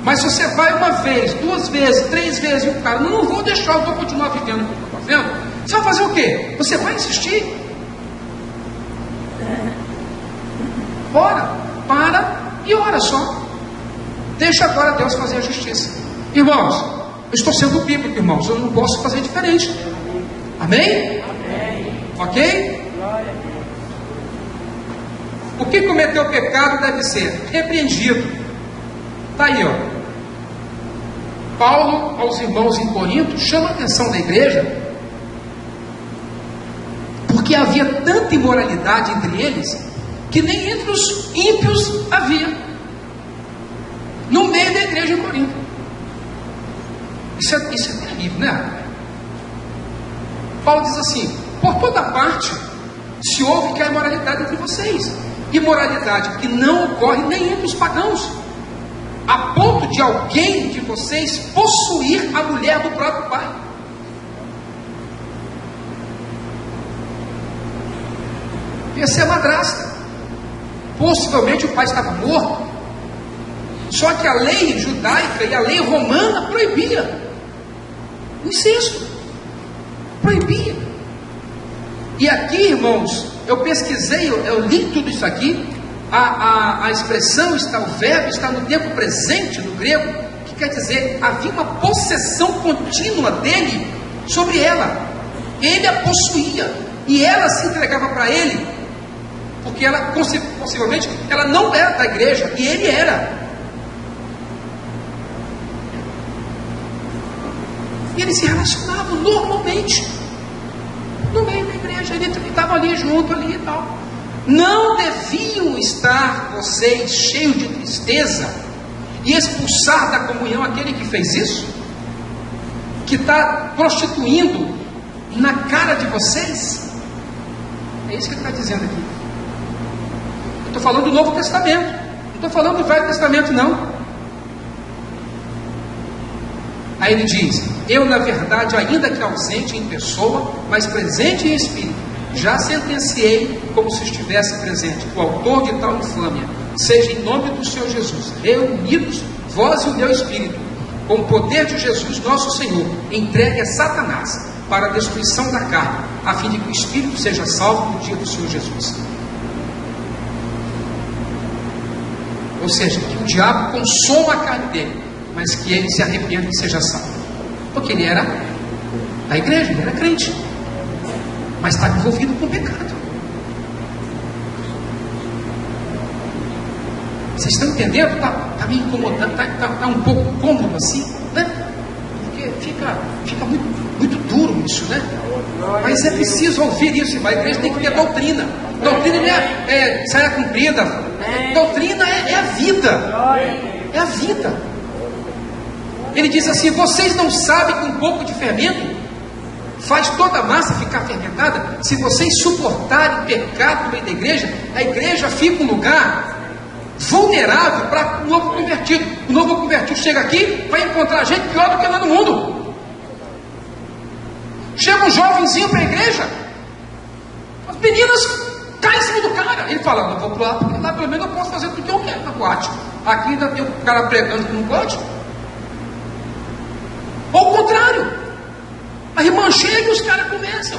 Mas se você vai uma vez, 2 vezes, 3 vezes, e o cara, não vou deixar, eu vou continuar vivendo o que eu estou fazendo, você vai fazer o quê? Você vai insistir? Ora, para e ora só. Deixa agora Deus fazer a justiça. Irmãos, eu estou sendo bíblico, irmãos, eu não posso fazer diferente. Amém? Amém. Ok? O que cometeu pecado deve ser repreendido. Está aí, ó. Paulo, aos irmãos em Corinto, chama a atenção da igreja, porque havia tanta imoralidade entre eles, que nem entre os ímpios havia. No meio da igreja em Corinto. Isso é terrível, né? Paulo diz assim: por toda parte se ouve que há imoralidade entre vocês, imoralidade que não ocorre nem entre os pagãos, a ponto de alguém de vocês possuir a mulher do próprio pai. Ia ser madrasta. Possivelmente o pai estava morto. Só que a lei judaica e a lei romana proibia o incesto. Proibia. E aqui, irmãos, eu pesquisei, eu li tudo isso aqui. A expressão está, o verbo está no tempo presente do grego, que quer dizer, havia uma possessão contínua dele sobre ela. Ele a possuía e ela se entregava para ele, porque ela possivelmente ela não era da igreja e ele era. E eles se relacionavam normalmente no meio da igreja, ele estava ali junto ali e tal. Não deviam estar vocês cheios de tristeza e expulsar da comunhão aquele que fez isso, que está prostituindo na cara de vocês? É isso que ele está dizendo aqui. Eu estou falando do Novo Testamento, não estou falando do Velho Testamento, não. Aí ele diz: eu na verdade, ainda que ausente em pessoa, mas presente em espírito, já sentenciei como se estivesse presente, o autor de tal infâmia, seja em nome do Senhor Jesus, reunidos vós e o meu espírito, com o poder de Jesus nosso Senhor, entregue a Satanás para a destruição da carne, a fim de que o espírito seja salvo no dia do Senhor Jesus. Ou seja, que o diabo consuma a carne dele, mas que ele se arrependa e seja salvo. Porque ele era da igreja, ele era crente, mas estava envolvido com o pecado. Vocês estão entendendo? Está me incomodando, está um pouco cômodo assim, né? Porque fica muito duro isso, né? Mas é preciso ouvir isso. A igreja tem que ter doutrina. Doutrina não é saia cumprida. Doutrina é a vida. É a vida. Ele diz assim: vocês não sabem que um pouco de fermento faz toda a massa ficar fermentada? Se vocês suportarem pecado no meio da igreja, a igreja fica um lugar vulnerável para o novo convertido. O novo convertido chega aqui, vai encontrar gente pior do que lá no mundo. Chega um jovenzinho para a igreja, as meninas caem em cima do cara. Ele fala: não vou para lá, porque lá pelo menos eu posso fazer tudo que eu quero na boate. Aqui ainda tem um cara pregando que não pode. Ou o contrário, a irmã chega e os caras começam.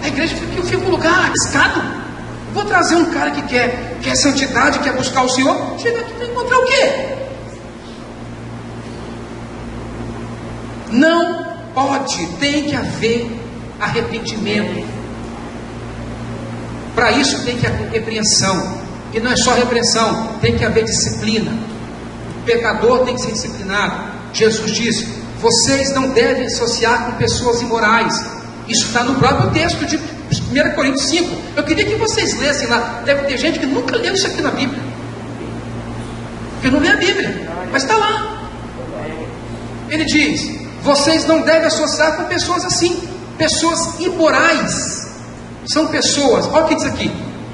A igreja fica um lugar arriscado. Vou trazer um cara que quer santidade, quer buscar o Senhor. Chega aqui para encontrar o quê? Não pode, tem que haver arrependimento. Para isso tem que haver repreensão. E não é só repreensão, tem que haver disciplina. O pecador tem que ser disciplinado. Jesus disse: vocês não devem associar com pessoas imorais. Isso está no próprio texto de 1 Coríntios 5. Eu queria que vocês lessem lá. Deve ter gente que nunca leu isso aqui na Bíblia, porque não lê a Bíblia, mas está lá. Ele diz: vocês não devem associar com pessoas assim, pessoas imorais. São pessoas, olha o que diz aqui.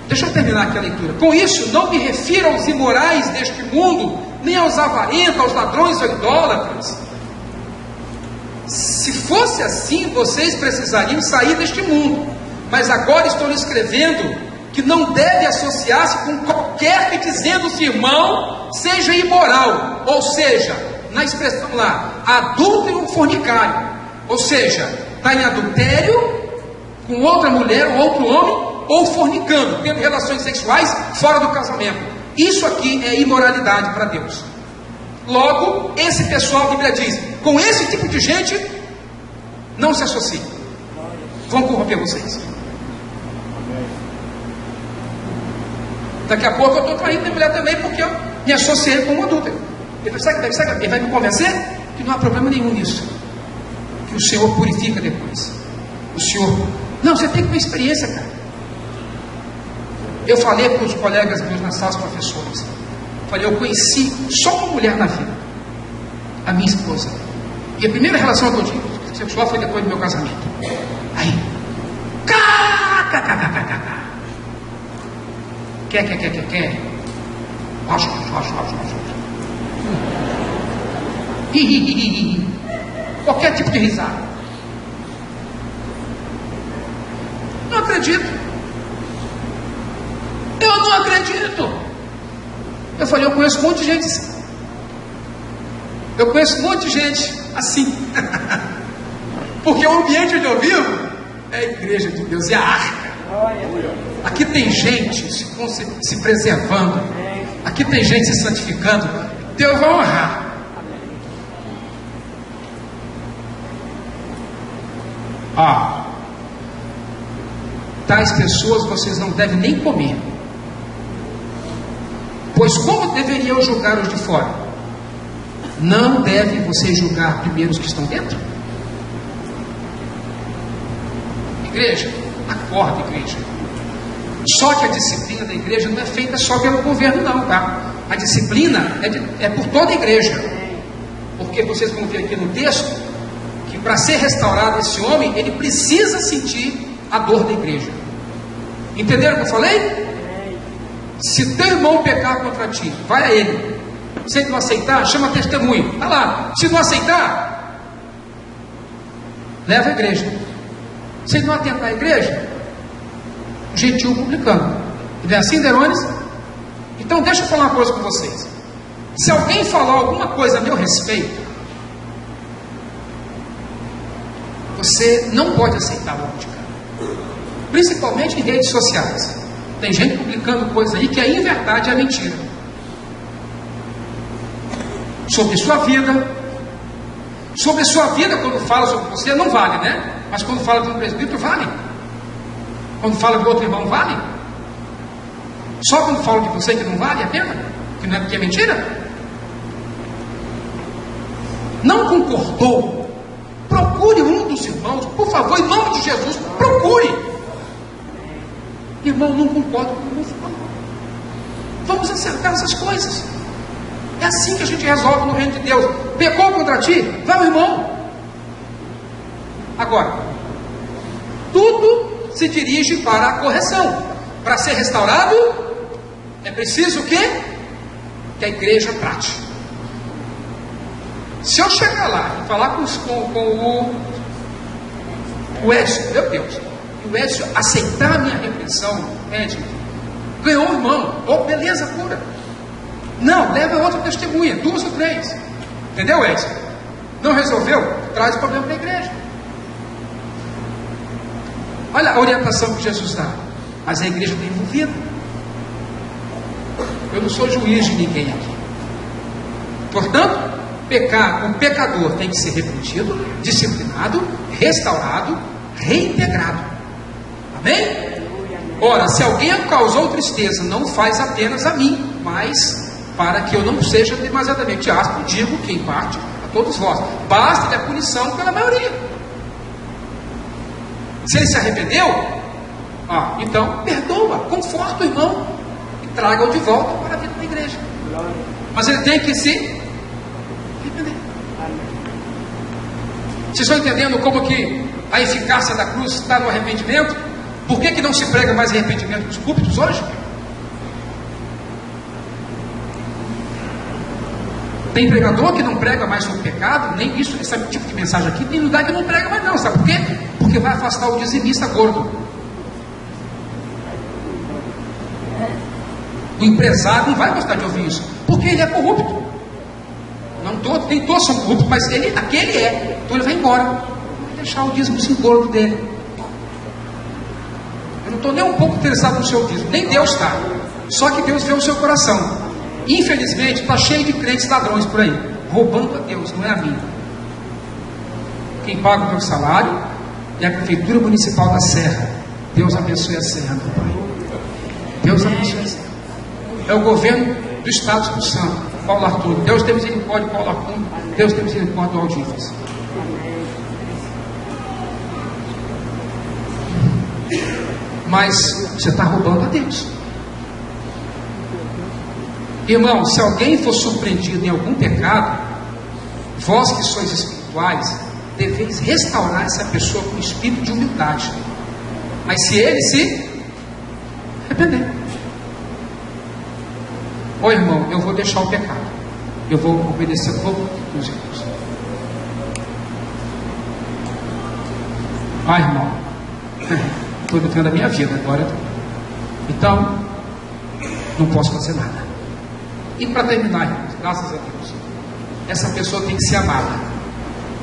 Deixa eu terminar aqui a leitura. Com isso, não me refiro aos imorais deste mundo, nem aos avarentos, aos ladrões ou idólatras. Se fosse assim, vocês precisariam sair deste mundo. Mas agora estou lhe escrevendo que não deve associar-se com qualquer que, dizendo-se irmão, seja imoral. Ou seja, na expressão lá, adúltero ou fornicário. Ou seja, está em adultério com outra mulher ou outro homem, ou fornicando, tendo relações sexuais fora do casamento. Isso aqui é imoralidade para Deus. Logo, esse pessoal, a Bíblia diz, com esse tipo de gente, não se associe. Vão corromper vocês. Daqui a pouco eu estou traindo minha mulher também, porque eu me associei com um adúltero. Ele vai me convencer que não há problema nenhum nisso, que o Senhor purifica depois. O Senhor, não, você tem que ter experiência, cara. Eu falei para os colegas meus na sala, os professores, falei, eu conheci só uma mulher na vida, a minha esposa, e a primeira relação que eu tive sexual foi depois do meu casamento. Aí, quer, qualquer tipo de risada. Não acredito. Eu não acredito. Eu falei, eu conheço um monte de gente assim. Eu conheço um monte de gente assim. Porque o ambiente onde eu vivo é a igreja de Deus, é a arca. Aqui tem gente se preservando. Aqui tem gente se santificando. Deus vai honrar. Tais pessoas vocês não devem nem comer. Pois como deveriam julgar os de fora? Não devem vocês julgar primeiro os que estão dentro? Igreja, acorda, igreja. Só que a disciplina da igreja não é feita só pelo governo, não, tá? A disciplina é por toda a igreja. Porque vocês vão ver aqui no texto que para ser restaurado esse homem, ele precisa sentir a dor da igreja. Entenderam o que eu falei? Se teu irmão pecar contra ti, vai a ele. Se ele não aceitar, chama testemunho. Está lá. Se não aceitar, leva a igreja. Se ele não atentar a igreja, gentil publicano. Não é assim, Derones? Então deixa eu falar uma coisa com vocês. Se alguém falar alguma coisa a meu respeito, você não pode aceitar logo de cara. Principalmente em redes sociais. Tem gente publicando coisa aí que é inverdade, é mentira. Sobre sua vida. Sobre sua vida, quando fala sobre você, não vale, né? Mas quando fala de um presbítero, vale. Quando fala de outro irmão, vale. Só quando fala de você que não vale a pena? Que não é porque é mentira? Não concordou? Procure um dos irmãos, por favor, em nome de Jesus, procure. Irmão, não concordo com você. Vamos acertar essas coisas. É assim que a gente resolve no reino de Deus. Pecou contra ti? Vai ao irmão. Agora, tudo se dirige para a correção. Para ser restaurado, é preciso o quê? Que a igreja trate. Se eu chegar lá e falar com o Edson, meu Deus, e o Edson aceitar a minha repreensão, Edson, ganhou o irmão, beleza pura. Não, leva outra testemunha, 2 ou 3. Entendeu, Edson? Não resolveu? Traz o problema para a igreja. Olha a orientação que Jesus dá. Mas a igreja está envolvida. Eu não sou juiz de ninguém aqui. Portanto, o pecador tem que ser repreendido, disciplinado, restaurado, reintegrado. Amém? Ora, se alguém causou tristeza, não faz apenas a mim, mas para que eu não seja demasiadamente áspero, digo que em parte a todos vós. Basta-lhe a punição pela maioria. Se ele se arrependeu, então perdoa, conforta o irmão e traga-o de volta para a vida da igreja. Mas ele tem que se arrepender. Vocês estão entendendo como que a eficácia da cruz está no arrependimento? Por que não se prega mais arrependimento nos púlpitos hoje? Tem pregador que não prega mais sobre pecado, nem isso, esse tipo de mensagem aqui. Tem lugar que não prega mais não, sabe por quê? Porque vai afastar o dizimista gordo. O empresário não vai gostar de ouvir isso, porque ele é corrupto. Não todos, nem todos são corruptos, mas aquele é. Então ele vai embora. Vai deixar o dízimo sem gordo dele. Eu não estou nem um pouco interessado no seu dízimo, nem Deus está. Só que Deus vê o seu coração. Infelizmente está cheio de crentes ladrões por aí, roubando a Deus, não é a mim. Quem paga o meu salário é a Prefeitura Municipal da Serra. Deus abençoe a Serra, meu Pai. Deus abençoe a Serra. É o governo do Estado do Espírito Santo, Paulo Arthur. Deus tem misericórdia de Paulo Arthur. Deus tem misericórdia do Aldivas. Mas você está roubando a Deus. Irmão, se alguém for surpreendido em algum pecado, vós que sois espirituais, deveis restaurar essa pessoa com espírito de humildade. Mas se ele se arrepender, irmão, eu vou deixar o pecado, eu vou obedecer, vou meus irmãos. Irmão, estou defendendo a minha vida agora, então não posso fazer nada. E para terminar, irmãos, graças a Deus, essa pessoa tem que ser amada.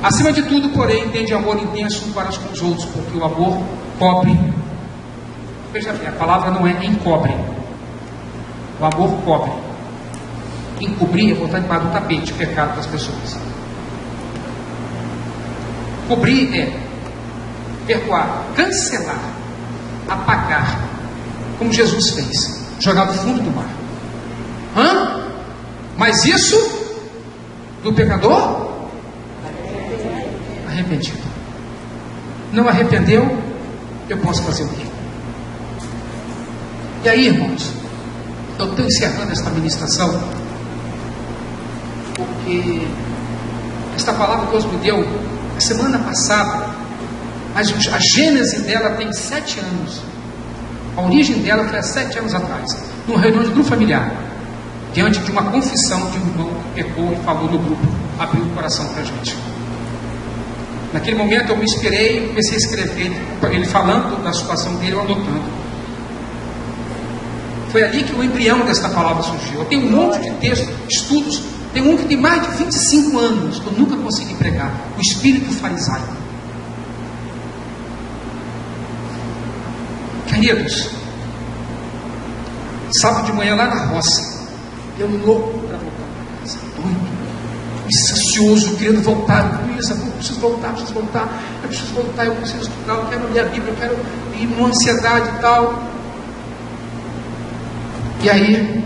Acima de tudo, porém, tende amor intenso para com os outros, porque o amor cobre. Veja bem, a palavra não é encobre. O amor cobre. Encobrir é botar debaixo do tapete o pecado das pessoas. Cobrir é perdoar, cancelar, apagar, como Jesus fez, jogar no fundo do mar. Mas isso do pecador arrependido. Não arrependeu, eu posso fazer o quê? E aí, irmãos, eu estou encerrando esta ministração porque esta palavra que Deus me deu a semana passada, mas a gênese dela tem 7 anos. A origem dela foi há 7 anos atrás, numa reunião de grupo familiar, diante de uma confissão de um irmão que pecou e falou no grupo, abriu o coração para a gente. Naquele momento eu me inspirei e comecei a escrever, ele falando da situação dele, eu anotando. Foi ali que o embrião desta palavra surgiu. Eu tenho um monte de textos, estudos, tem um que tem mais de 25 anos, que eu nunca consegui pregar, o espírito farisaico. Queridos, sábado de manhã lá na roça, eu louco para voltar para casa, doido, ansioso, querendo voltar. Luísa, eu preciso voltar, eu preciso voltar, eu preciso estudar, eu quero ler a Bíblia, eu quero ir numa ansiedade e tal. E aí,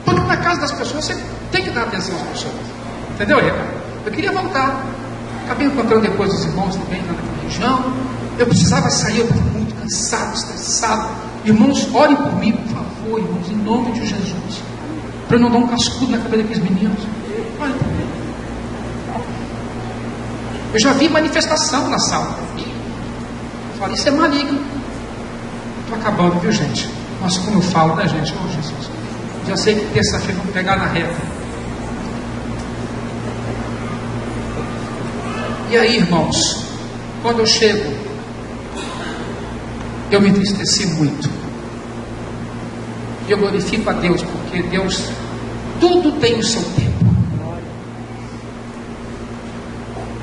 porque na casa das pessoas você tem que dar atenção às pessoas, entendeu, Ricardo? Eu queria voltar, acabei encontrando depois os irmãos também lá naquela região. Eu precisava sair, eu estava muito cansado, estressado. Irmãos, orem por mim, por favor, irmãos, em nome de Jesus, para eu não dar um cascudo na cabeça daqueles meninos. Olha por mim. Eu já vi manifestação na sala. Eu falei, isso é maligno. Estou acabando, viu, gente? Nossa, como eu falo da gente, oh Jesus. Já sei que terça-feira vamos pegar na reta. E aí, irmãos, quando eu chego, eu me entristeci muito. E eu glorifico a Deus, porque Deus, tudo tem o seu tempo.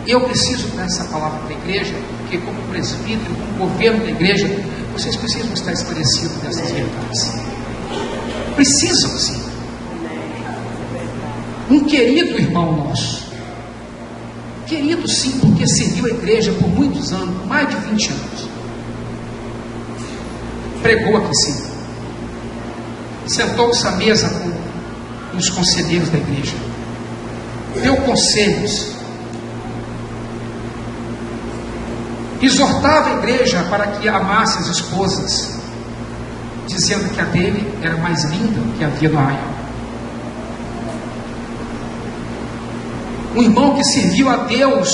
E eu preciso dar essa palavra para a igreja, porque como presbítero, como governo da igreja, vocês precisam estar esclarecidos dessas verdades. Precisam sim. Um querido irmão nosso, querido sim, porque serviu a igreja por muitos anos, mais de 20 anos, pregou aqui sim, sentou-se à mesa com os conselheiros da igreja, deu conselhos, exortava a igreja para que amasse as esposas, dizendo que a dele era mais linda que havia no arraial. Um irmão que serviu a Deus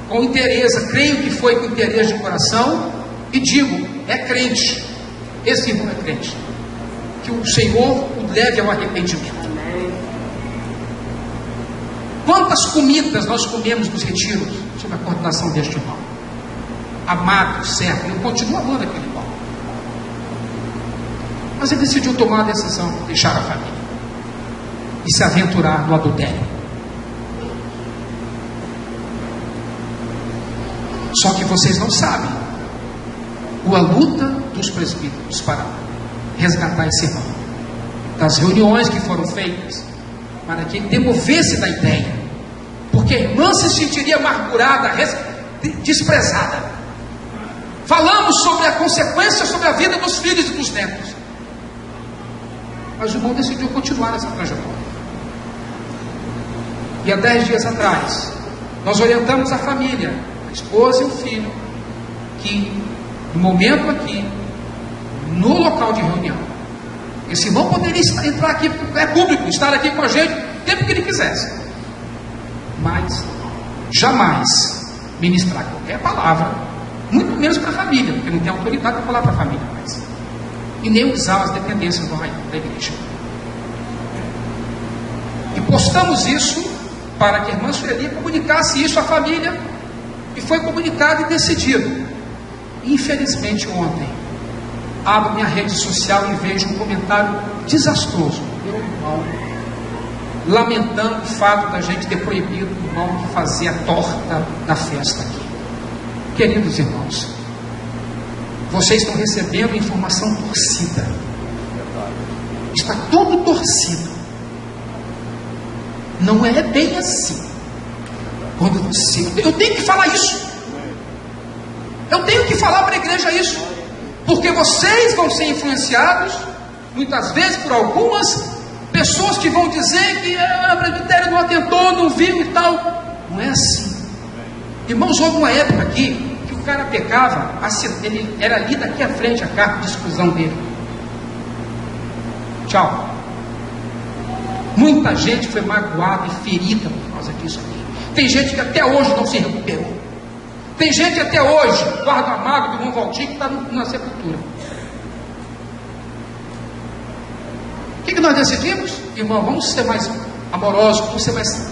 com interesse, creio que foi com interesse de coração, e digo, é crente. Esse irmão é crente. Que o Senhor o leve ao arrependimento. Quantas comidas nós comemos nos retiros sob a coordenação deste irmão? Amado, certo, eu continuo amando aquele irmão. Mas ele decidiu tomar a decisão de deixar a família e se aventurar no adultério. Só que vocês não sabem a luta dos presbíteros para resgatar esse irmão, das reuniões que foram feitas para que ele demovesse da ideia, porque a irmã se sentiria amargurada, desprezada. Falamos sobre a consequência sobre a vida dos filhos e dos netos, mas o irmão decidiu continuar essa trajetória. E há 10 dias atrás nós orientamos a família, a esposa e o filho, que no momento aqui, no local de reunião, esse irmão poderia entrar aqui, é público, estar aqui com a gente o tempo que ele quisesse, mas jamais ministrar qualquer palavra, muito menos para a família, porque não tem autoridade para falar para a família mais, e nem usar as dependências da igreja. E postamos isso para que a irmã Sueli comunicasse isso à família, e foi comunicado e decidido. Infelizmente ontem abro minha rede social e vejo um comentário desastroso do meu irmão, lamentando o fato da gente ter proibido o irmão de fazer a torta da festa aqui. Queridos irmãos, vocês estão recebendo informação torcida, está tudo torcido. Não é bem assim. Quando você, eu tenho que falar isso, eu tenho que falar para a igreja isso, porque vocês vão ser influenciados muitas vezes por algumas pessoas que vão dizer que a presbitério não atentou, não viu e tal. Não é assim, irmãos. Houve uma época aqui que o cara pecava, ele era ali daqui à frente a carta de exclusão dele. Tchau. Muita gente foi magoada e ferida por causa disso aqui. Tem gente que até hoje não se recuperou. Tem gente que até hoje guarda a mágoa do irmão Valdir que está na sepultura. O que nós decidimos? Irmão, vamos ser mais amorosos, vamos ser mais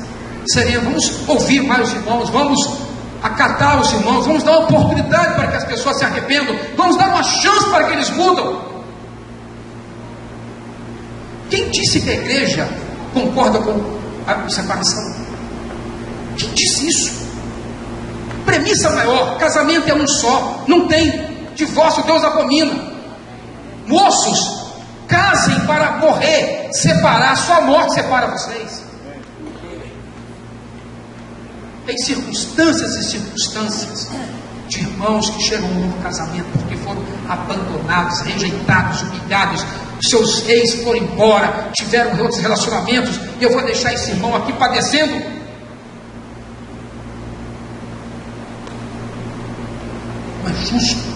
serenos, vamos ouvir mais os irmãos, vamos acatar os irmãos, vamos dar uma oportunidade para que as pessoas se arrependam, vamos dar uma chance para que eles mudam. Quem disse que a igreja concorda com a separação? Quem disse isso? Premissa maior: casamento é um só, não tem divórcio, Deus abomina. Moços, casem para morrer, separar, só a morte separa vocês. Tem circunstâncias e circunstâncias de irmãos que chegam a um novo casamento porque foram abandonados, rejeitados, humilhados, seus ex foram embora, tiveram outros relacionamentos, e eu vou deixar esse irmão aqui padecendo. Não é justo.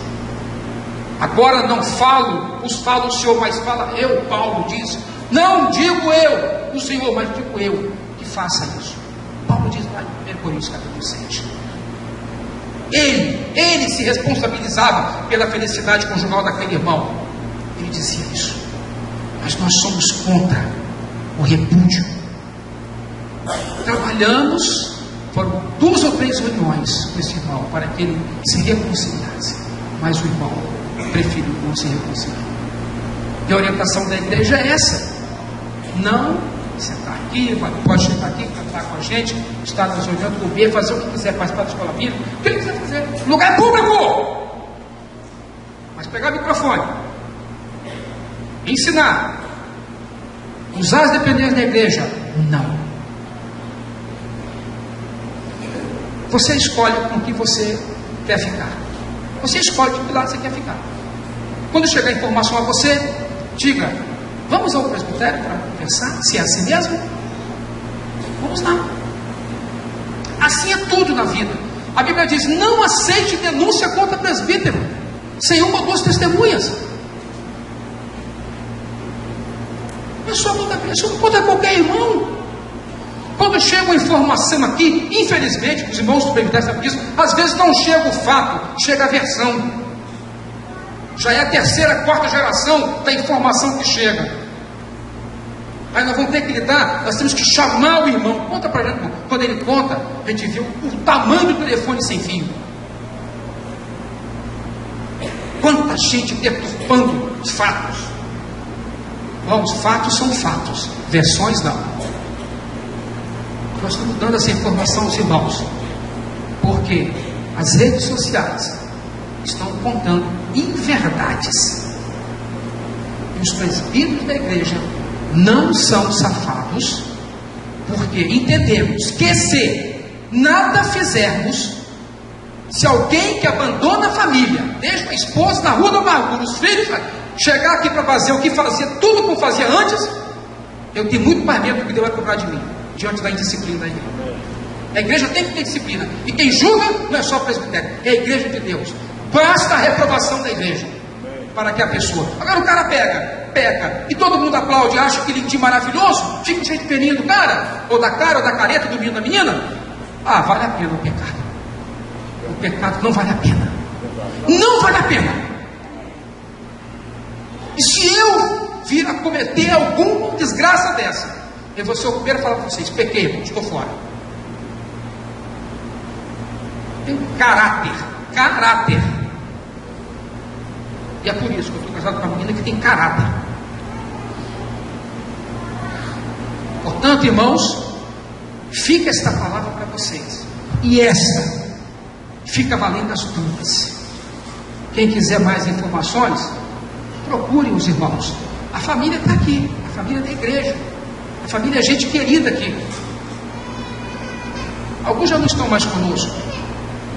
Agora não falo o Senhor, mas fala eu. Paulo diz, não digo eu o Senhor, mas digo eu que faça isso. Paulo diz lá em 1 Coríntios capítulo 7. Ele se responsabilizava pela felicidade conjugal daquele irmão. Ele dizia isso. Mas nós somos contra o repúdio. Trabalhamos, foram 2 ou 3 reuniões com esse irmão para que ele se reconciliasse, mas o irmão preferiu não se reconciliar. E a orientação da igreja é essa: não sentar aqui, pode sentar aqui, cantar com a gente, estar nos olhando, comer, fazer o que quiser, participar da escola bíblica, o que ele quiser fazer, lugar público, mas pegar o microfone, ensinar, usar as dependências da igreja, não. Você escolhe com que você quer ficar. Você escolhe de que lado você quer ficar. Quando chegar informação a você, diga: vamos ao presbitério para pensar se é assim mesmo? Vamos lá. Assim é tudo na vida. A Bíblia diz: não aceite denúncia contra presbítero sem uma ou duas testemunhas. É só contra qualquer irmão. Quando chega uma informação aqui, infelizmente, os irmãos do presbitério sabem disso, às vezes não chega o fato, chega a versão. Já é a terceira, quarta geração da informação que chega. Aí nós vamos ter que lidar, nós temos que chamar o irmão. Conta para a gente. Quando ele conta, a gente viu o tamanho do telefone sem fio. Quanta gente deturpando os fatos. Os fatos são fatos, versões não. Nós estamos dando essa informação aos irmãos, porque as redes sociais estão contando inverdades. E os presbíteros da igreja não são safados, porque entendemos que se nada fizermos, se alguém que abandona a família, deixa a esposa na rua da amargura, os filhos, chegar aqui para fazer o que fazia, tudo como fazia antes, eu tenho muito mais medo do que Deus vai cobrar de mim, diante da indisciplina da igreja. A igreja tem que ter disciplina, e quem julga não é só o presbitério, é a igreja de Deus. Basta a reprovação da igreja para que a pessoa. Agora o cara peca, e todo mundo aplaude, acha que ele é maravilhoso, fica cheio de peninha do cara, ou da careta do menino da menina. Ah, vale a pena o pecado. O pecado não vale a pena. Não vale a pena. E se eu vir a cometer alguma desgraça dessa, eu vou ser o primeiro a falar para vocês: pequei, estou fora. Tem caráter. E é por isso que eu estou casado com uma menina que tem caráter. Portanto, irmãos, fica esta palavra para vocês. E esta fica valendo as duas. Quem quiser mais informações, procurem os irmãos. A família está aqui, a família da igreja. A família é gente querida aqui. Alguns já não estão mais conosco,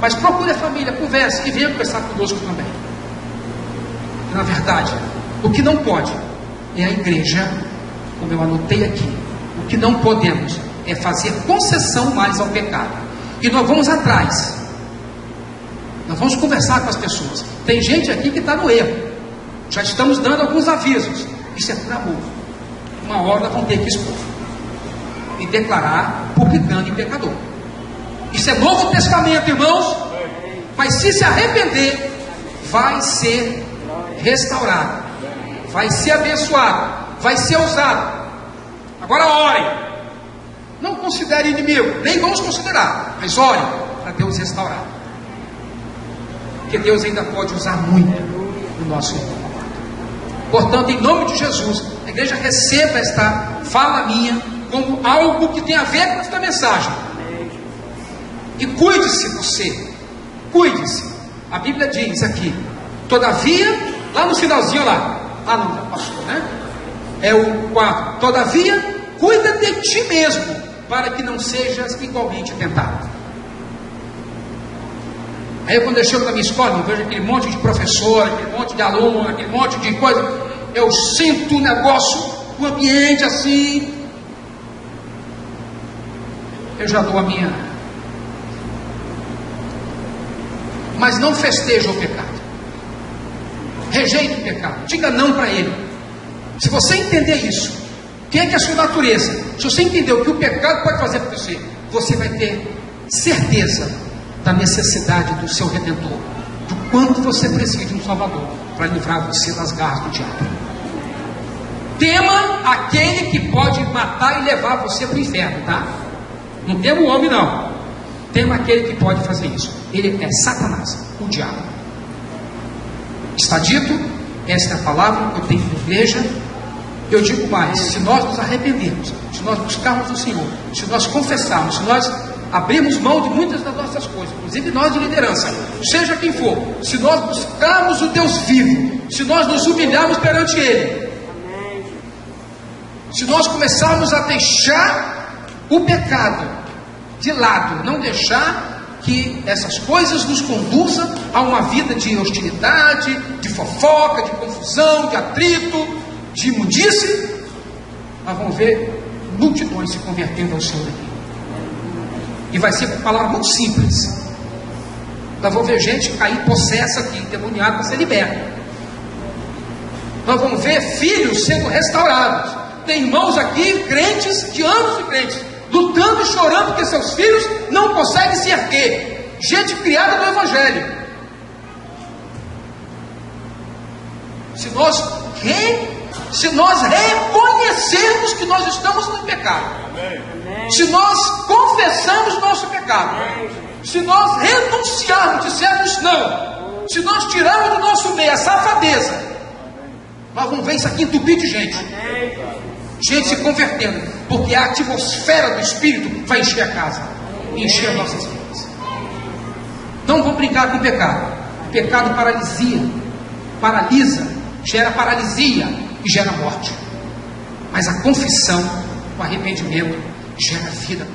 mas procure a família, converse e venha conversar conosco também. Na verdade, o que não pode é a igreja, como eu anotei aqui, o que não podemos é fazer concessão mais ao pecado. E nós vamos atrás, nós vamos conversar com as pessoas. Tem gente aqui que está no erro, já estamos dando alguns avisos. Isso é por amor. Uma hora nós vamos ter que expor e declarar publicano e pecador. Isso é Novo Testamento, irmãos. Mas se arrepender, vai ser restaurado, vai ser abençoado, vai ser usado. Agora orem, não considere inimigo, nem vamos considerar, mas orem para Deus restaurar, porque Deus ainda pode usar muito o nosso irmão. Portanto, em nome de Jesus, a igreja receba esta fala minha como algo que tem a ver com esta mensagem. E cuide-se você, cuide-se. A Bíblia diz aqui: todavia, lá no finalzinho lá, não, já passou, né? É o 4. Todavia, cuida de ti mesmo, para que não sejas igualmente tentado. Aí quando eu chego na minha escola, eu vejo aquele monte de professor, aquele monte de aluno, aquele monte de coisa, eu sinto um negócio, um ambiente assim. Eu já dou a minha. Mas não festeja o pecado. Rejeite o pecado. Diga não para ele. Se você entender isso, quem é que é a sua natureza? Se você entender o que o pecado pode fazer para você, você vai ter certeza da necessidade do seu Redentor, do quanto você precisa de um Salvador para livrar você das garras do diabo. Tema aquele que pode matar e levar você para o inferno, tá? Não tema o homem, não. Tema aquele que pode fazer isso. Ele é Satanás, o diabo. Está dito, esta é a palavra que eu tenho na igreja. Eu digo mais: se nós nos arrependermos, se nós buscarmos o Senhor, se nós confessarmos, se nós abrirmos mão de muitas das nossas coisas, inclusive nós de liderança, seja quem for, se nós buscarmos o Deus vivo, se nós nos humilharmos perante Ele, se nós começarmos a deixar o pecado de lado, não deixar que essas coisas nos conduzam a uma vida de hostilidade, de fofoca, de confusão, de atrito, de imundície, nós vamos ver multidões se convertendo ao Senhor aqui. E vai ser com palavra muito simples. Nós vamos ver gente cair possessa aqui, endemoniada para ser liberta. Nós vamos ver filhos sendo restaurados. Tem irmãos aqui, crentes, de anos de crentes, lutando e chorando porque seus filhos não conseguem se erguer. Gente criada no Evangelho. Se nós reconhecermos que nós estamos no pecado, se nós confessarmos nosso pecado, se nós renunciarmos, dissermos não, se nós tirarmos do nosso meio a safadeza, nós vamos ver isso aqui entupir de gente. Gente se convertendo, porque a atmosfera do Espírito vai encher a casa, encher as nossas vidas. Não vamos brincar com o pecado. O pecado paralisa, gera paralisia e gera morte. Mas a confissão, o arrependimento, gera vida.